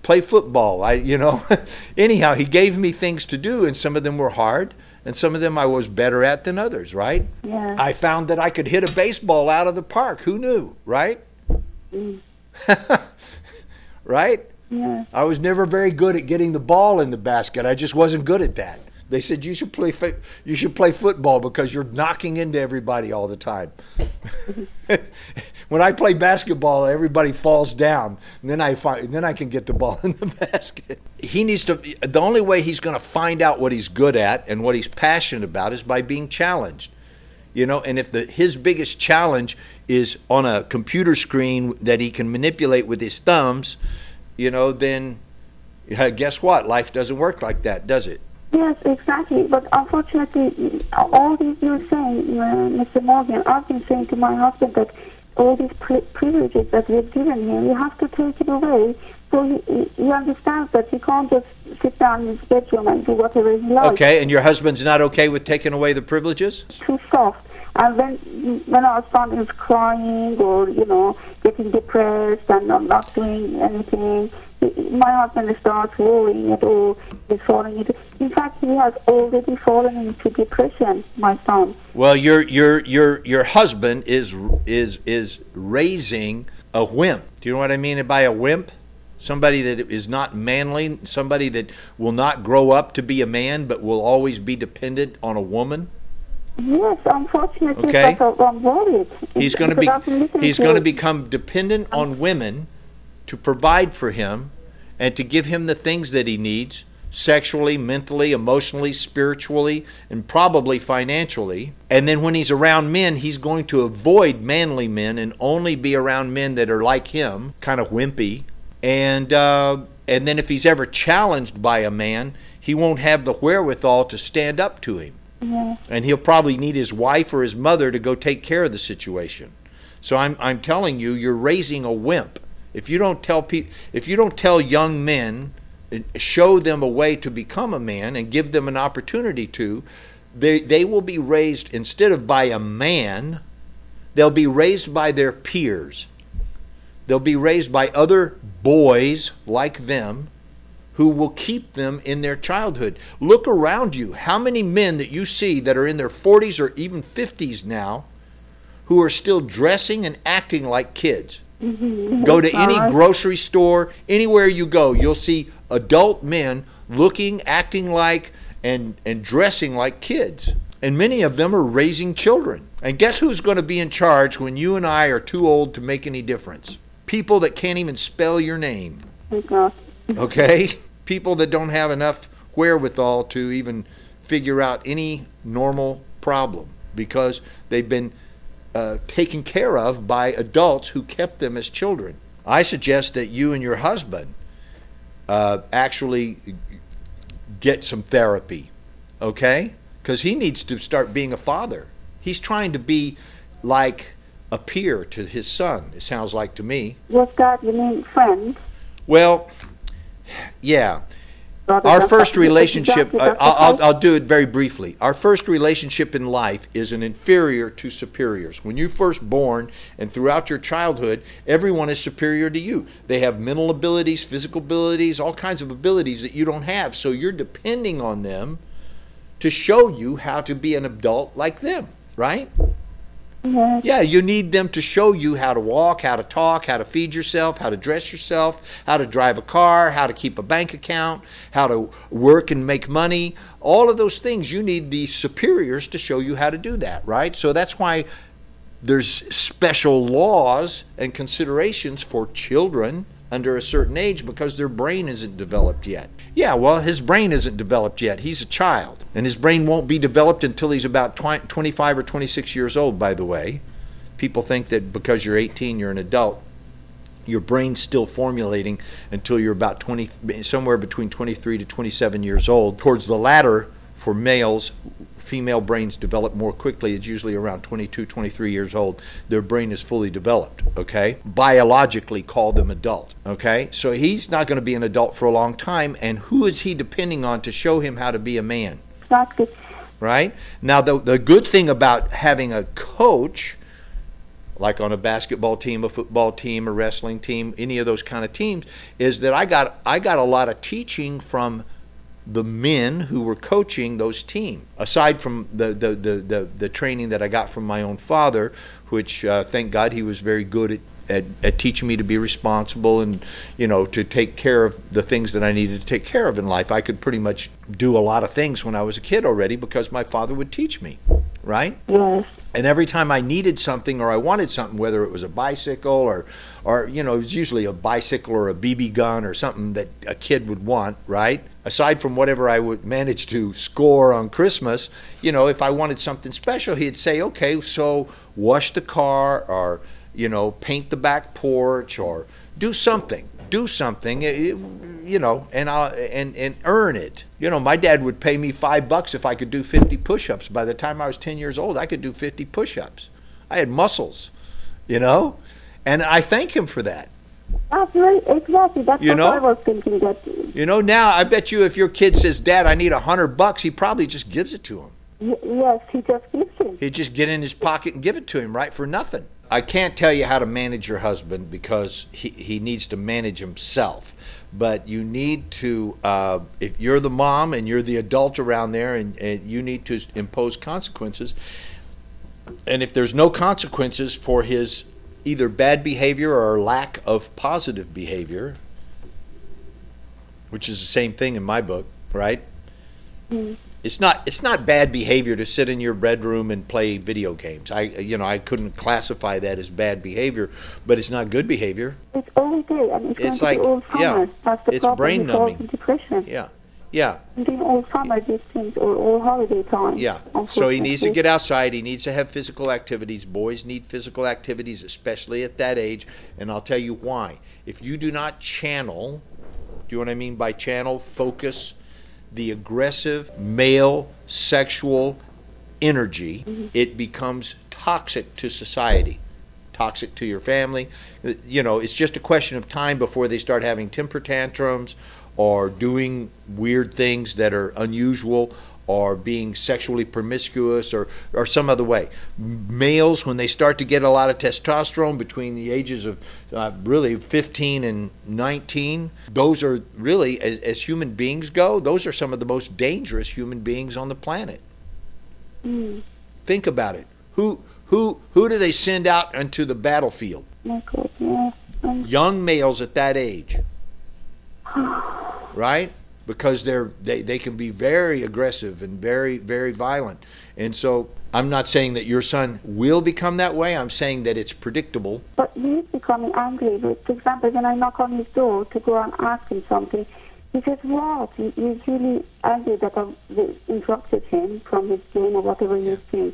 play football. Anyhow, he gave me things to do, and some of them were hard, and some of them I was better at than others, right? Yeah. I found that I could hit a baseball out of the park. Who knew, right? Right? Yeah. I was never very good at getting the ball in the basket. I just wasn't good at that. They said you should play football because you're knocking into everybody all the time. When I play basketball, everybody falls down, and then I can get the ball in the basket. He needs to. The only way he's going to find out what he's good at and what he's passionate about is by being challenged. And if his biggest challenge is on a computer screen that he can manipulate with his thumbs, then guess what? Life doesn't work like that, does it? Yes, exactly. But unfortunately, all these you're saying, Mr. Morgan, I've been saying to my husband that all these privileges that we've given him, you have to take it away. So he understands that he can't just sit down in his bedroom and do whatever he likes. Okay, and your husband's not okay with taking away the privileges? Too soft. And when our son is crying or, getting depressed and not doing anything, my husband starts worrying at all. He's falling into. In fact, he has already fallen into depression, my son. Well, your husband is raising a wimp. Do you know what I mean by a wimp? Somebody that is not manly, somebody that will not grow up to be a man but will always be dependent on a woman. Yes, unfortunately, Okay. but I'm worried. He's going to become dependent on women to provide for him and to give him the things that he needs, sexually, mentally, emotionally, spiritually, and probably financially. And then when he's around men, he's going to avoid manly men and only be around men that are like him, kind of wimpy. And then if he's ever challenged by a man, he won't have the wherewithal to stand up to him. Yeah. And he'll probably need his wife or his mother to go take care of the situation. So I'm telling you, you're raising a wimp. If you don't tell young men, show them a way to become a man and give them an opportunity to, they will be raised, instead of by a man, they'll be raised by their peers. They'll be raised by other boys like them who will keep them in their childhood. Look around you. How many men that you see that are in their 40s or even 50s now who are still dressing and acting like kids? Mm-hmm. Go to any grocery store, anywhere you go, you'll see adult men looking, acting like, and dressing like kids. And many of them are raising children. And guess who's going to be in charge when you and I are too old to make any difference? People that can't even spell your name. Okay? People that don't have enough wherewithal to even figure out any normal problem because they've been taken care of by adults who kept them as children. I suggest that you and your husband actually get some therapy, okay? Because he needs to start being a father. He's trying to be like a peer to his son, it sounds like to me. What's that? You mean friends? Well, yeah. Our first relationship, I'll do it very briefly. Our first relationship in life is an inferior to superiors. When you're first born and throughout your childhood, everyone is superior to you. They have mental abilities, physical abilities, all kinds of abilities that you don't have. So you're depending on them to show you how to be an adult like them, right? Yes. Yeah, you need them to show you how to walk, how to talk, how to feed yourself, how to dress yourself, how to drive a car, how to keep a bank account, how to work and make money. All of those things, you need the superiors to show you how to do that, right? So that's why there's special laws and considerations for children under a certain age because their brain isn't developed yet. Yeah, well, his brain isn't developed yet. He's a child. And his brain won't be developed until he's about 25 or 26 years old, by the way. People think that because you're 18, you're an adult. Your brain's still formulating until you're about somewhere between 23 to 27 years old. Towards the latter for males, female brains develop more quickly. It's usually around 22, 23 years old. Their brain is fully developed, okay? Biologically call them adult, okay? So he's not going to be an adult for a long time, and who is he depending on to show him how to be a man? Exactly. Right? Now, the good thing about having a coach, like on a basketball team, a football team, a wrestling team, any of those kind of teams, is that I got a lot of teaching from the men who were coaching those teams. Aside from the training that I got from my own father, which thank God he was very good at teaching me to be responsible and, you know, to take care of the things that I needed to take care of in life. I could pretty much do a lot of things when I was a kid already because my father would teach me, right? Yes. And every time I needed something or I wanted something, whether it was a bicycle or you know, it was usually a bicycle or a BB gun or something that a kid would want, right? Aside from whatever I would manage to score on Christmas, you know, if I wanted something special, he'd say, okay, so wash the car, or, you know, paint the back porch, or do something, you know, and earn it. You know, my dad would pay me $5 if I could do 50 push-ups. By the time I was 10 years old, I could do 50 push-ups. I had muscles, you know, and I thank him for that. That's right, exactly. That's You what know? I was thinking. That You know, now I bet you if your kid says, Dad, I need $100, he probably just gives it to him. yes, he just gives him. He'd just get in his pocket and give it to him, right, for nothing. I can't tell you how to manage your husband because he needs to manage himself. But you need to, if you're the mom and you're the adult around there, and you need to impose consequences. And if there's no consequences for his either bad behavior or lack of positive behavior, which is the same thing in my book, right? Mm. It's not bad behavior to sit in your bedroom and play video games. I couldn't classify that as bad behavior, but it's not good behavior. It's all day, and it's going to be all summer. That's the it's problem. brain It's all numbing. depression. Yeah. Doing all summer these things, or all holiday time. Yeah. So he needs to get outside. He needs to have physical activities. Boys need physical activities, especially at that age. And I'll tell you why. If you do not channel, do you know what I mean by channel? Focus the aggressive male sexual energy, it becomes toxic to society, toxic to your family. You know, it's just a question of time before they start having temper tantrums or doing weird things that are unusual or being sexually promiscuous or some other way. Males, when they start to get a lot of testosterone between the ages of really 15 and 19, those are really, as human beings go, those are some of the most dangerous human beings on the planet. Mm. Think about it. Who do they send out into the battlefield? My God, yeah. Young males at that age, right? Because they can be very aggressive and very, very violent. And so I'm not saying that your son will become that way. I'm saying that it's predictable. But he's becoming angry. For example, when I knock on his door to go and ask him something, he says, what? He's really angry that I interrupted him from his game or whatever he's doing.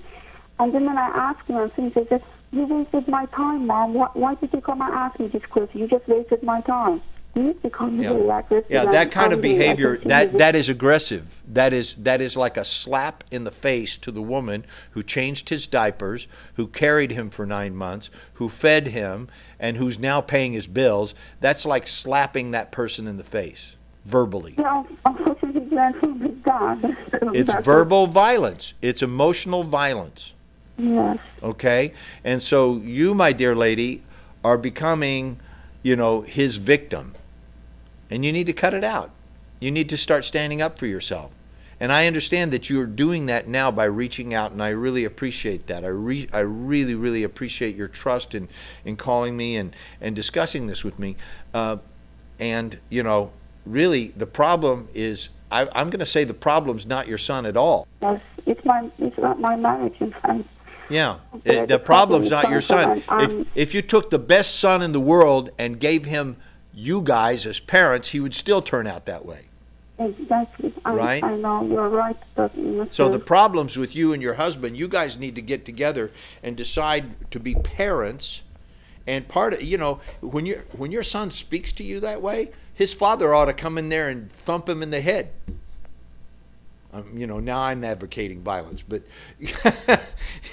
And then when I ask him, and he says, you wasted my time, Mom. Why did you come and ask me this question? You just wasted my time. He's becoming very aggressive. Yeah, that kind of behavior, that is aggressive. That is like a slap in the face to the woman who changed his diapers, who carried him for 9 months, who fed him, and who's now paying his bills. That's like slapping that person in the face, verbally. Yeah, unfortunately, he learned from his dad. It's verbal violence. It's emotional violence. Yes. Okay? And so you, my dear lady, are becoming, you know, his victim. And you need to cut it out. You need to start standing up for yourself. And I understand that you're doing that now by reaching out, and I really appreciate that. I really, really appreciate your trust in calling me and discussing this with me. And, you know, really the problem is, I'm going to say the problem's not your son at all. Yes, it's not my marriage, in fact. Yeah, the problem's not your son. If you took the best son in the world and gave him you guys as parents, he would still turn out that way. Exactly. Right? I know, you're right. So the problems with you and your husband, you guys need to get together and decide to be parents. And part of, you know, when your son speaks to you that way, his father ought to come in there and thump him in the head. Now I'm advocating violence, but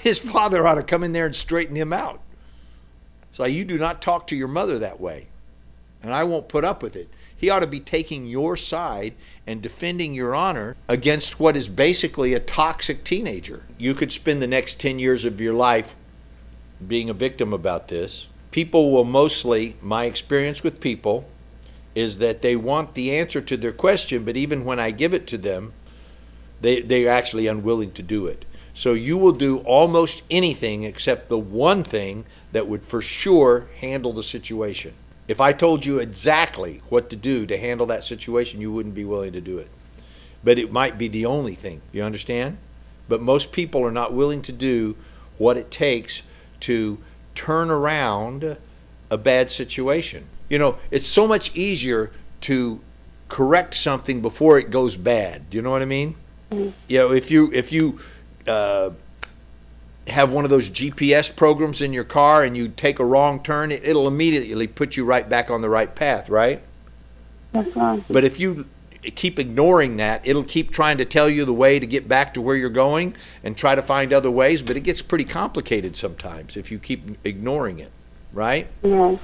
his father ought to come in there and straighten him out. It's like, you do not talk to your mother that way, and I won't put up with it. He ought to be taking your side and defending your honor against what is basically a toxic teenager. You could spend the next 10 years of your life being a victim about this. People will mostly, my experience with people is that they want the answer to their question, but even when I give it to them, they're actually unwilling to do it. So you will do almost anything except the one thing that would for sure handle the situation. If I told you exactly what to do to handle that situation, you wouldn't be willing to do it. But it might be the only thing. You understand? But most people are not willing to do what it takes to turn around a bad situation. It's so much easier to correct something before it goes bad. Do you know what I mean? If you have one of those GPS programs in your car and you take a wrong turn, it'll immediately put you right back on the right path, right? That's right. But if you keep ignoring that, it'll keep trying to tell you the way to get back to where you're going and try to find other ways, but it gets pretty complicated sometimes if you keep ignoring it, right? Yes.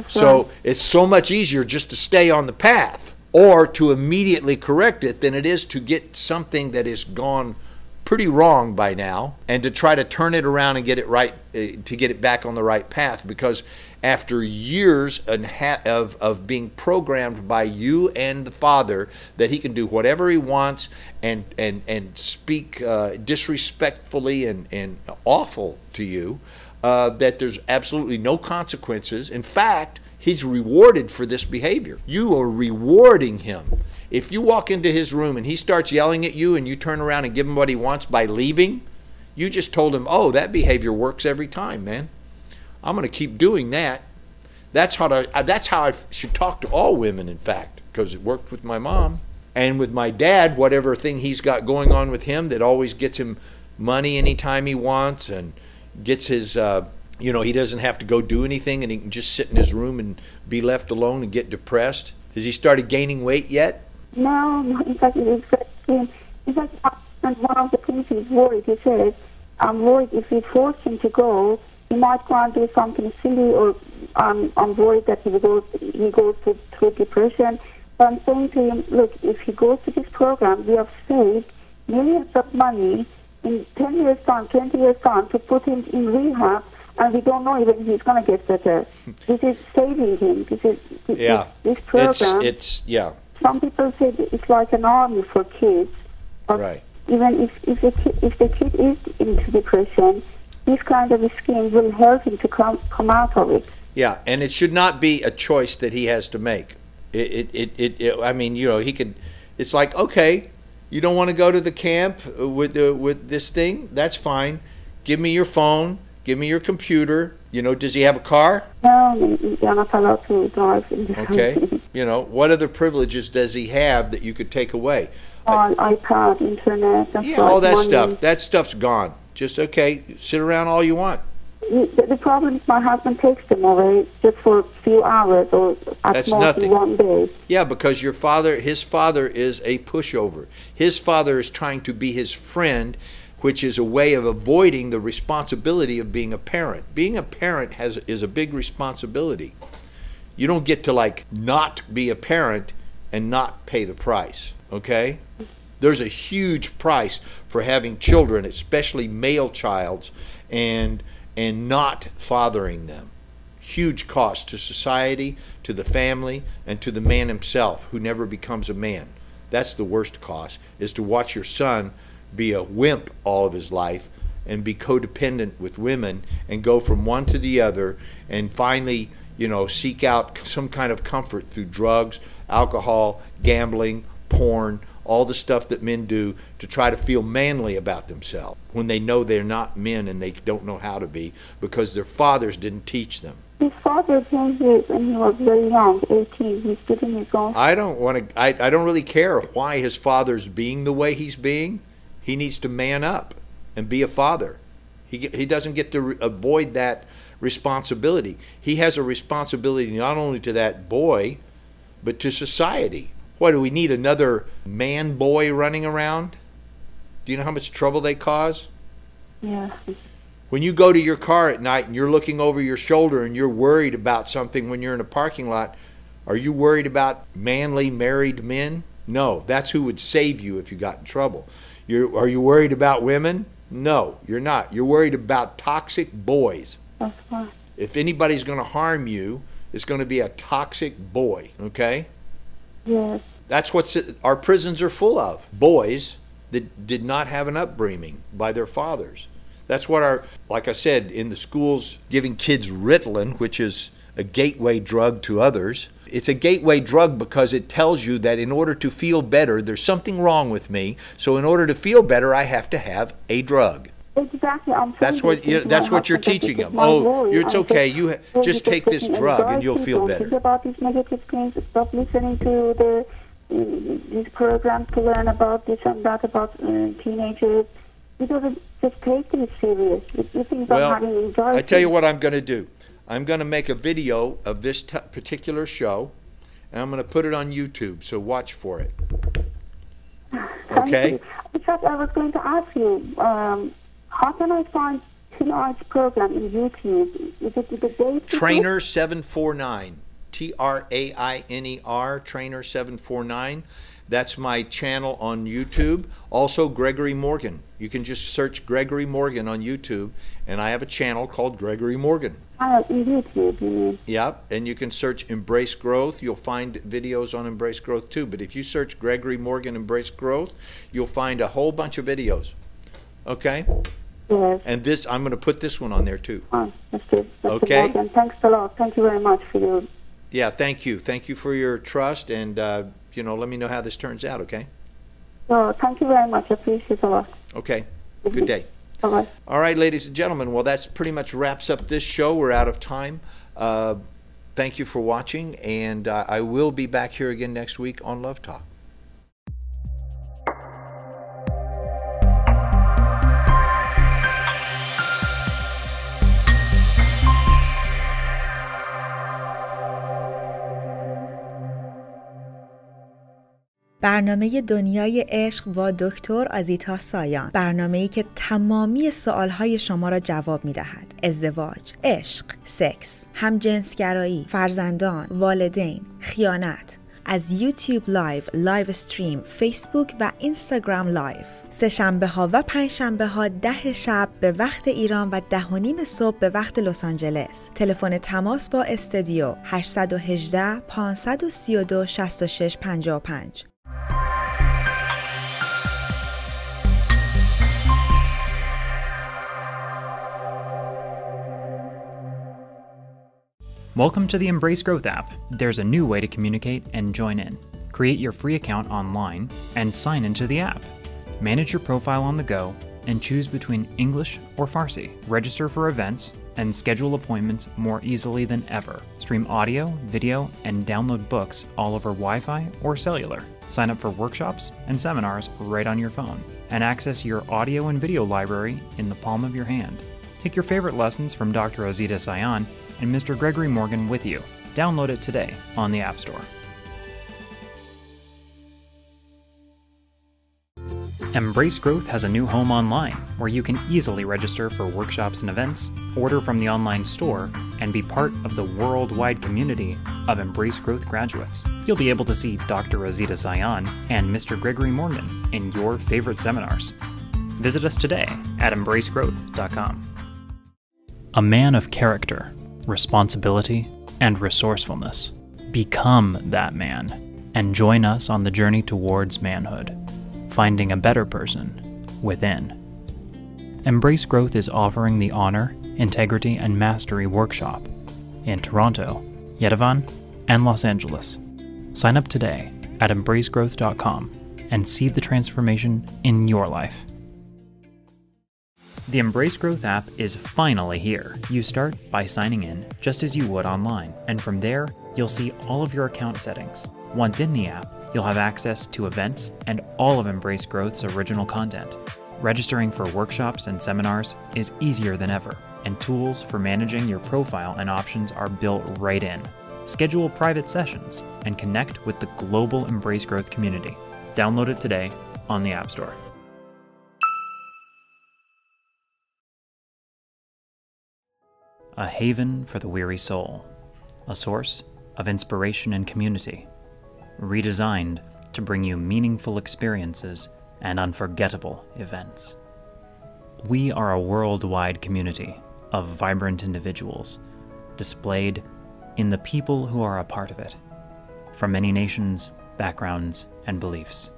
So it's so much easier just to stay on the path or to immediately correct it than it is to get something that has gone pretty wrong by now and to try to turn it around and get it right, to get it back on the right path. Because after years of being programmed by you and the father that he can do whatever he wants and speak disrespectfully and awful to you, that there's absolutely no consequences. In fact, he's rewarded for this behavior. You are rewarding him. If you walk into his room and he starts yelling at you and you turn around and give him what he wants by leaving, you just told him, oh, that behavior works every time, man. I'm going to keep doing that. That's how I should talk to all women, in fact, because it worked with my mom. And with my dad, whatever thing he's got going on with him that always gets him money anytime he wants and gets his, he doesn't have to go do anything and he can just sit in his room and be left alone and get depressed. Has he started gaining weight yet? No, in fact, one of the things he's worried. He says, I'm worried if we force him to go, he might go and do something silly, or I'm worried that he goes through depression. But I'm saying to him, look, if he goes to this program, we have saved millions of money in 10 years' time, 20 years' time to put him in rehab, and we don't know even if he's going to get better. This is saving him. This program. Some people say that it's like an army for kids. But right. Even if the kid is into depression, this kind of a scheme will help him to come out of it. Yeah, and it should not be a choice that he has to make. He could. It's like, okay, you don't want to go to the camp with this thing? That's fine. Give me your phone. Give me your computer. Does he have a car? No, you're not allowed to drive in this country. Okay. What other privileges does he have that you could take away? iPad, internet. All that stuff. That stuff's gone. Just, okay, sit around all you want. The problem is my husband takes them away just for a few hours or at most one day. Yeah, because his father is a pushover. His father is trying to be his friend, which is a way of avoiding the responsibility of being a parent. Being a parent is a big responsibility. You don't get to not be a parent and not pay the price, okay? There's a huge price for having children, especially male childs, and not fathering them. Huge cost to society, to the family, and to the man himself who never becomes a man. That's the worst cost, is to watch your son be a wimp all of his life and be codependent with women and go from one to the other and finally, seek out some kind of comfort through drugs, alcohol, gambling, porn, all the stuff that men do to try to feel manly about themselves when they know they're not men and they don't know how to be because their fathers didn't teach them. His father came here when he was very young, 18. He's getting his own. I don't really care why his father's being the way he's being. He needs to man up and be a father. He doesn't get to avoid that responsibility. He has a responsibility not only to that boy, but to society. What, do we need another man boy running around? Do you know how much trouble they cause? Yeah. When you go to your car at night and you're looking over your shoulder and you're worried about something when you're in a parking lot, are you worried about manly married men? No, that's who would save you if you got in trouble. Are you worried about women? No, you're not. You're worried about toxic boys. That's fine. If anybody's going to harm you, it's going to be a toxic boy, okay? Yes. That's what our prisons are full of, boys that did not have an upbringing by their fathers. That's what like I said, in the schools, giving kids Ritalin, which is a gateway drug to others. It's a gateway drug because it tells you that in order to feel better, there's something wrong with me. So in order to feel better, I have to have a drug. Exactly. That's what you're teaching them. Oh, it's okay. You just take this drug and you'll feel better. Think about these negative things. Stop listening to these programs to learn about this and that about teenagers. You don't just take this serious. You think about having anxiety. I tell you what I'm going to do. I'm going to make a video of this particular show, and I'm going to put it on YouTube, so watch for it. Okay? In fact, I was going to ask you, how can I find tonight's program in YouTube? Is it the day? Trainer 749. Trainer, Trainer 749. That's my channel on YouTube. Also, Gregory Morgan. You can just search Gregory Morgan on YouTube, and I have a channel called Gregory Morgan. In YouTube, you mean? Yep, and you can search Embrace Growth. You'll find videos on Embrace Growth too. But if you search Gregory Morgan Embrace Growth, you'll find a whole bunch of videos. Okay? Yes. And I'm going to put this one on there too. Oh, that's good. Okay? Morgan. Thanks a lot. Thank you very much for your... Yeah, thank you. Thank you for your trust, and let me know how this turns out, okay? Oh, thank you very much. I appreciate it a lot. Okay. Good day. Bye-bye. All right, ladies and gentlemen. Well, that's pretty much wraps up this show. We're out of time. Thank you for watching, and I will be back here again next week on Love Talk. برنامه دنیای عشق با دکتر آزیتا سایان، برنامه‌ای که تمامی سوالهای شما را جواب می‌دهد. ازدواج، عشق، سکس، همجنسگرایی، فرزندان، والدین، خیانت. از یوتیوب لایو استریم، فیسبوک و اینستاگرام لایو. سه‌شنبه ها و پنجشنبه ها 10 شب به وقت ایران و 10:30 صبح به وقت لس آنجلس. تلفن تماس با استودیو 818 532 6655. Welcome to the Embrace Growth app. There's a new way to communicate and join in. Create your free account online and sign into the app. Manage your profile on the go and choose between English or Farsi. Register for events and schedule appointments more easily than ever. Stream audio, video, and download books all over Wi-Fi or cellular. Sign up for workshops and seminars right on your phone. And access your audio and video library in the palm of your hand. Take your favorite lessons from Dr. Azita Sayan and Mr. Gregory Morgan with you. Download it today on the App Store. Embrace Growth has a new home online where you can easily register for workshops and events, order from the online store, and be part of the worldwide community of Embrace Growth graduates. You'll be able to see Dr. Azita Sayan and Mr. Gregory Morgan in your favorite seminars. Visit us today at embracegrowth.com. A man of character, responsibility, and resourcefulness. Become that man and join us on the journey towards manhood, finding a better person within. Embrace Growth is offering the Honor, Integrity, and Mastery Workshop in Toronto, Yerevan, and Los Angeles. Sign up today at embracegrowth.com and see the transformation in your life. The Embrace Growth app is finally here. You start by signing in just as you would online, and from there, you'll see all of your account settings. Once in the app, you'll have access to events and all of Embrace Growth's original content. Registering for workshops and seminars is easier than ever, and tools for managing your profile and options are built right in. Schedule private sessions and connect with the global Embrace Growth community. Download it today on the App Store. a haven for the weary soul, a source of inspiration and community, redesigned to bring you meaningful experiences and unforgettable events. We are a worldwide community of vibrant individuals, displayed in the people who are a part of it, from many nations, backgrounds, and beliefs.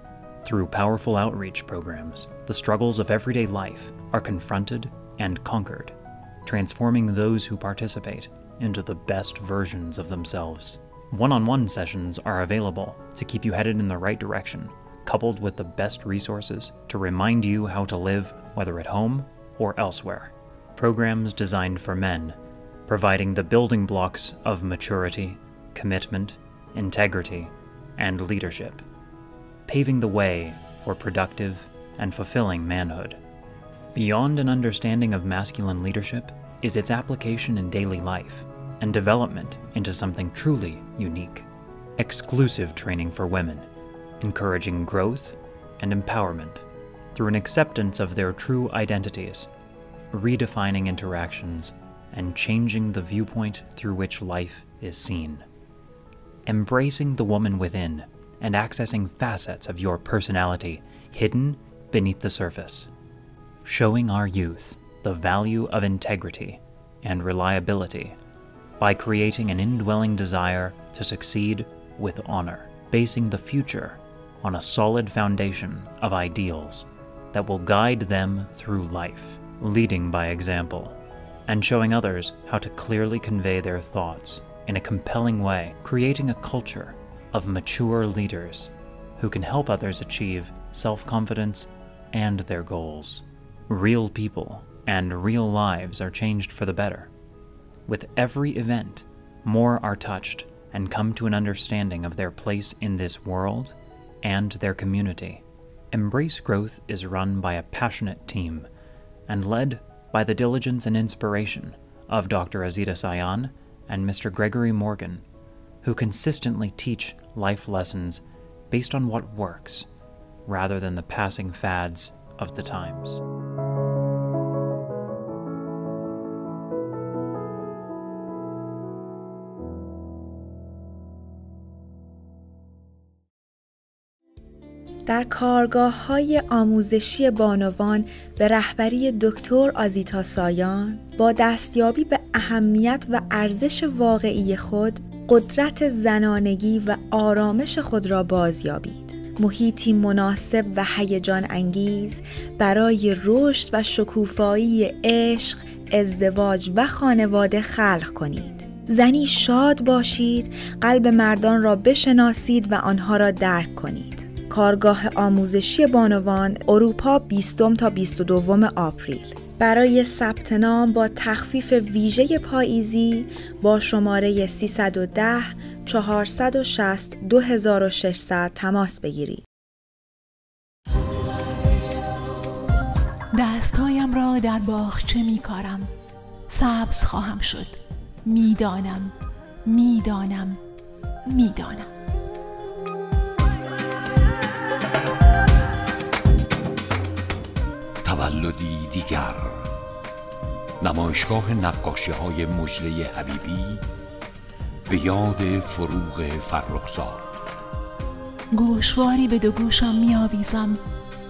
Through powerful outreach programs, the struggles of everyday life are confronted and conquered, transforming those who participate into the best versions of themselves. One-on-one sessions are available to keep you headed in the right direction, coupled with the best resources to remind you how to live, whether at home or elsewhere. Programs designed for men, providing the building blocks of maturity, commitment, integrity, and leadership, paving the way for productive and fulfilling manhood. Beyond an understanding of masculine leadership is its application in daily life and development into something truly unique. Exclusive training for women, encouraging growth and empowerment through an acceptance of their true identities, redefining interactions, and changing the viewpoint through which life is seen. Embracing the woman within and accessing facets of your personality hidden beneath the surface. Showing our youth the value of integrity and reliability by creating an indwelling desire to succeed with honor, basing the future on a solid foundation of ideals that will guide them through life, leading by example, and showing others how to clearly convey their thoughts in a compelling way, creating a culture of mature leaders who can help others achieve self-confidence and their goals. Real people and real lives are changed for the better. With every event, more are touched and come to an understanding of their place in this world and their community. Embrace Growth is run by a passionate team and led by the diligence and inspiration of Dr. Azita Sayan and Mr. Gregory Morgan, who consistently teach life lessons based on what works, rather than the passing fads of the times. در کارگاه‌های آموزشی بانوان به رهبری دکتر آزیتا سایان با دستیابی به اهمیت و ارزش واقعی خود، قدرت زنانگی و آرامش خود را بازیابید. محیطی مناسب و هیجان انگیز برای رشد و شکوفایی عشق، ازدواج و خانواده خلق کنید. زنی شاد باشید، قلب مردان را بشناسید و آنها را درک کنید. کارگاه آموزشی بانوان، اروپا، 20 تا 22 آپریل. برای ثبت نام با تخفیف ویژه پاییزی با شماره 310 460 2600 تماس بگیرید. دستهایم را در باغچه می کارم. سبز خواهم شد. میدانم. تولدی دیگر، نمایشگاه نقاشی‌های مجله حبیبی به یاد فروغ فرخزاد. گوشواری به دو گوشم می آویزم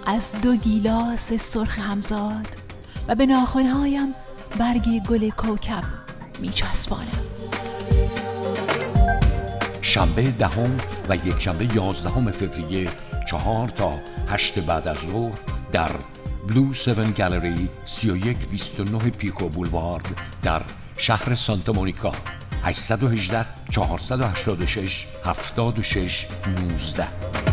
از 2 گیلاس سرخ همزاد و به ناخنهایم برگ گل کوکب می چسبانم. شنبه 10 و یکشنبه 11 فوریه 4 تا 8 بعد از ظهر در بلو 7 گالری 3129 پیکو بولوارد در شهر سانتا مونیکا. 818 486 76 19.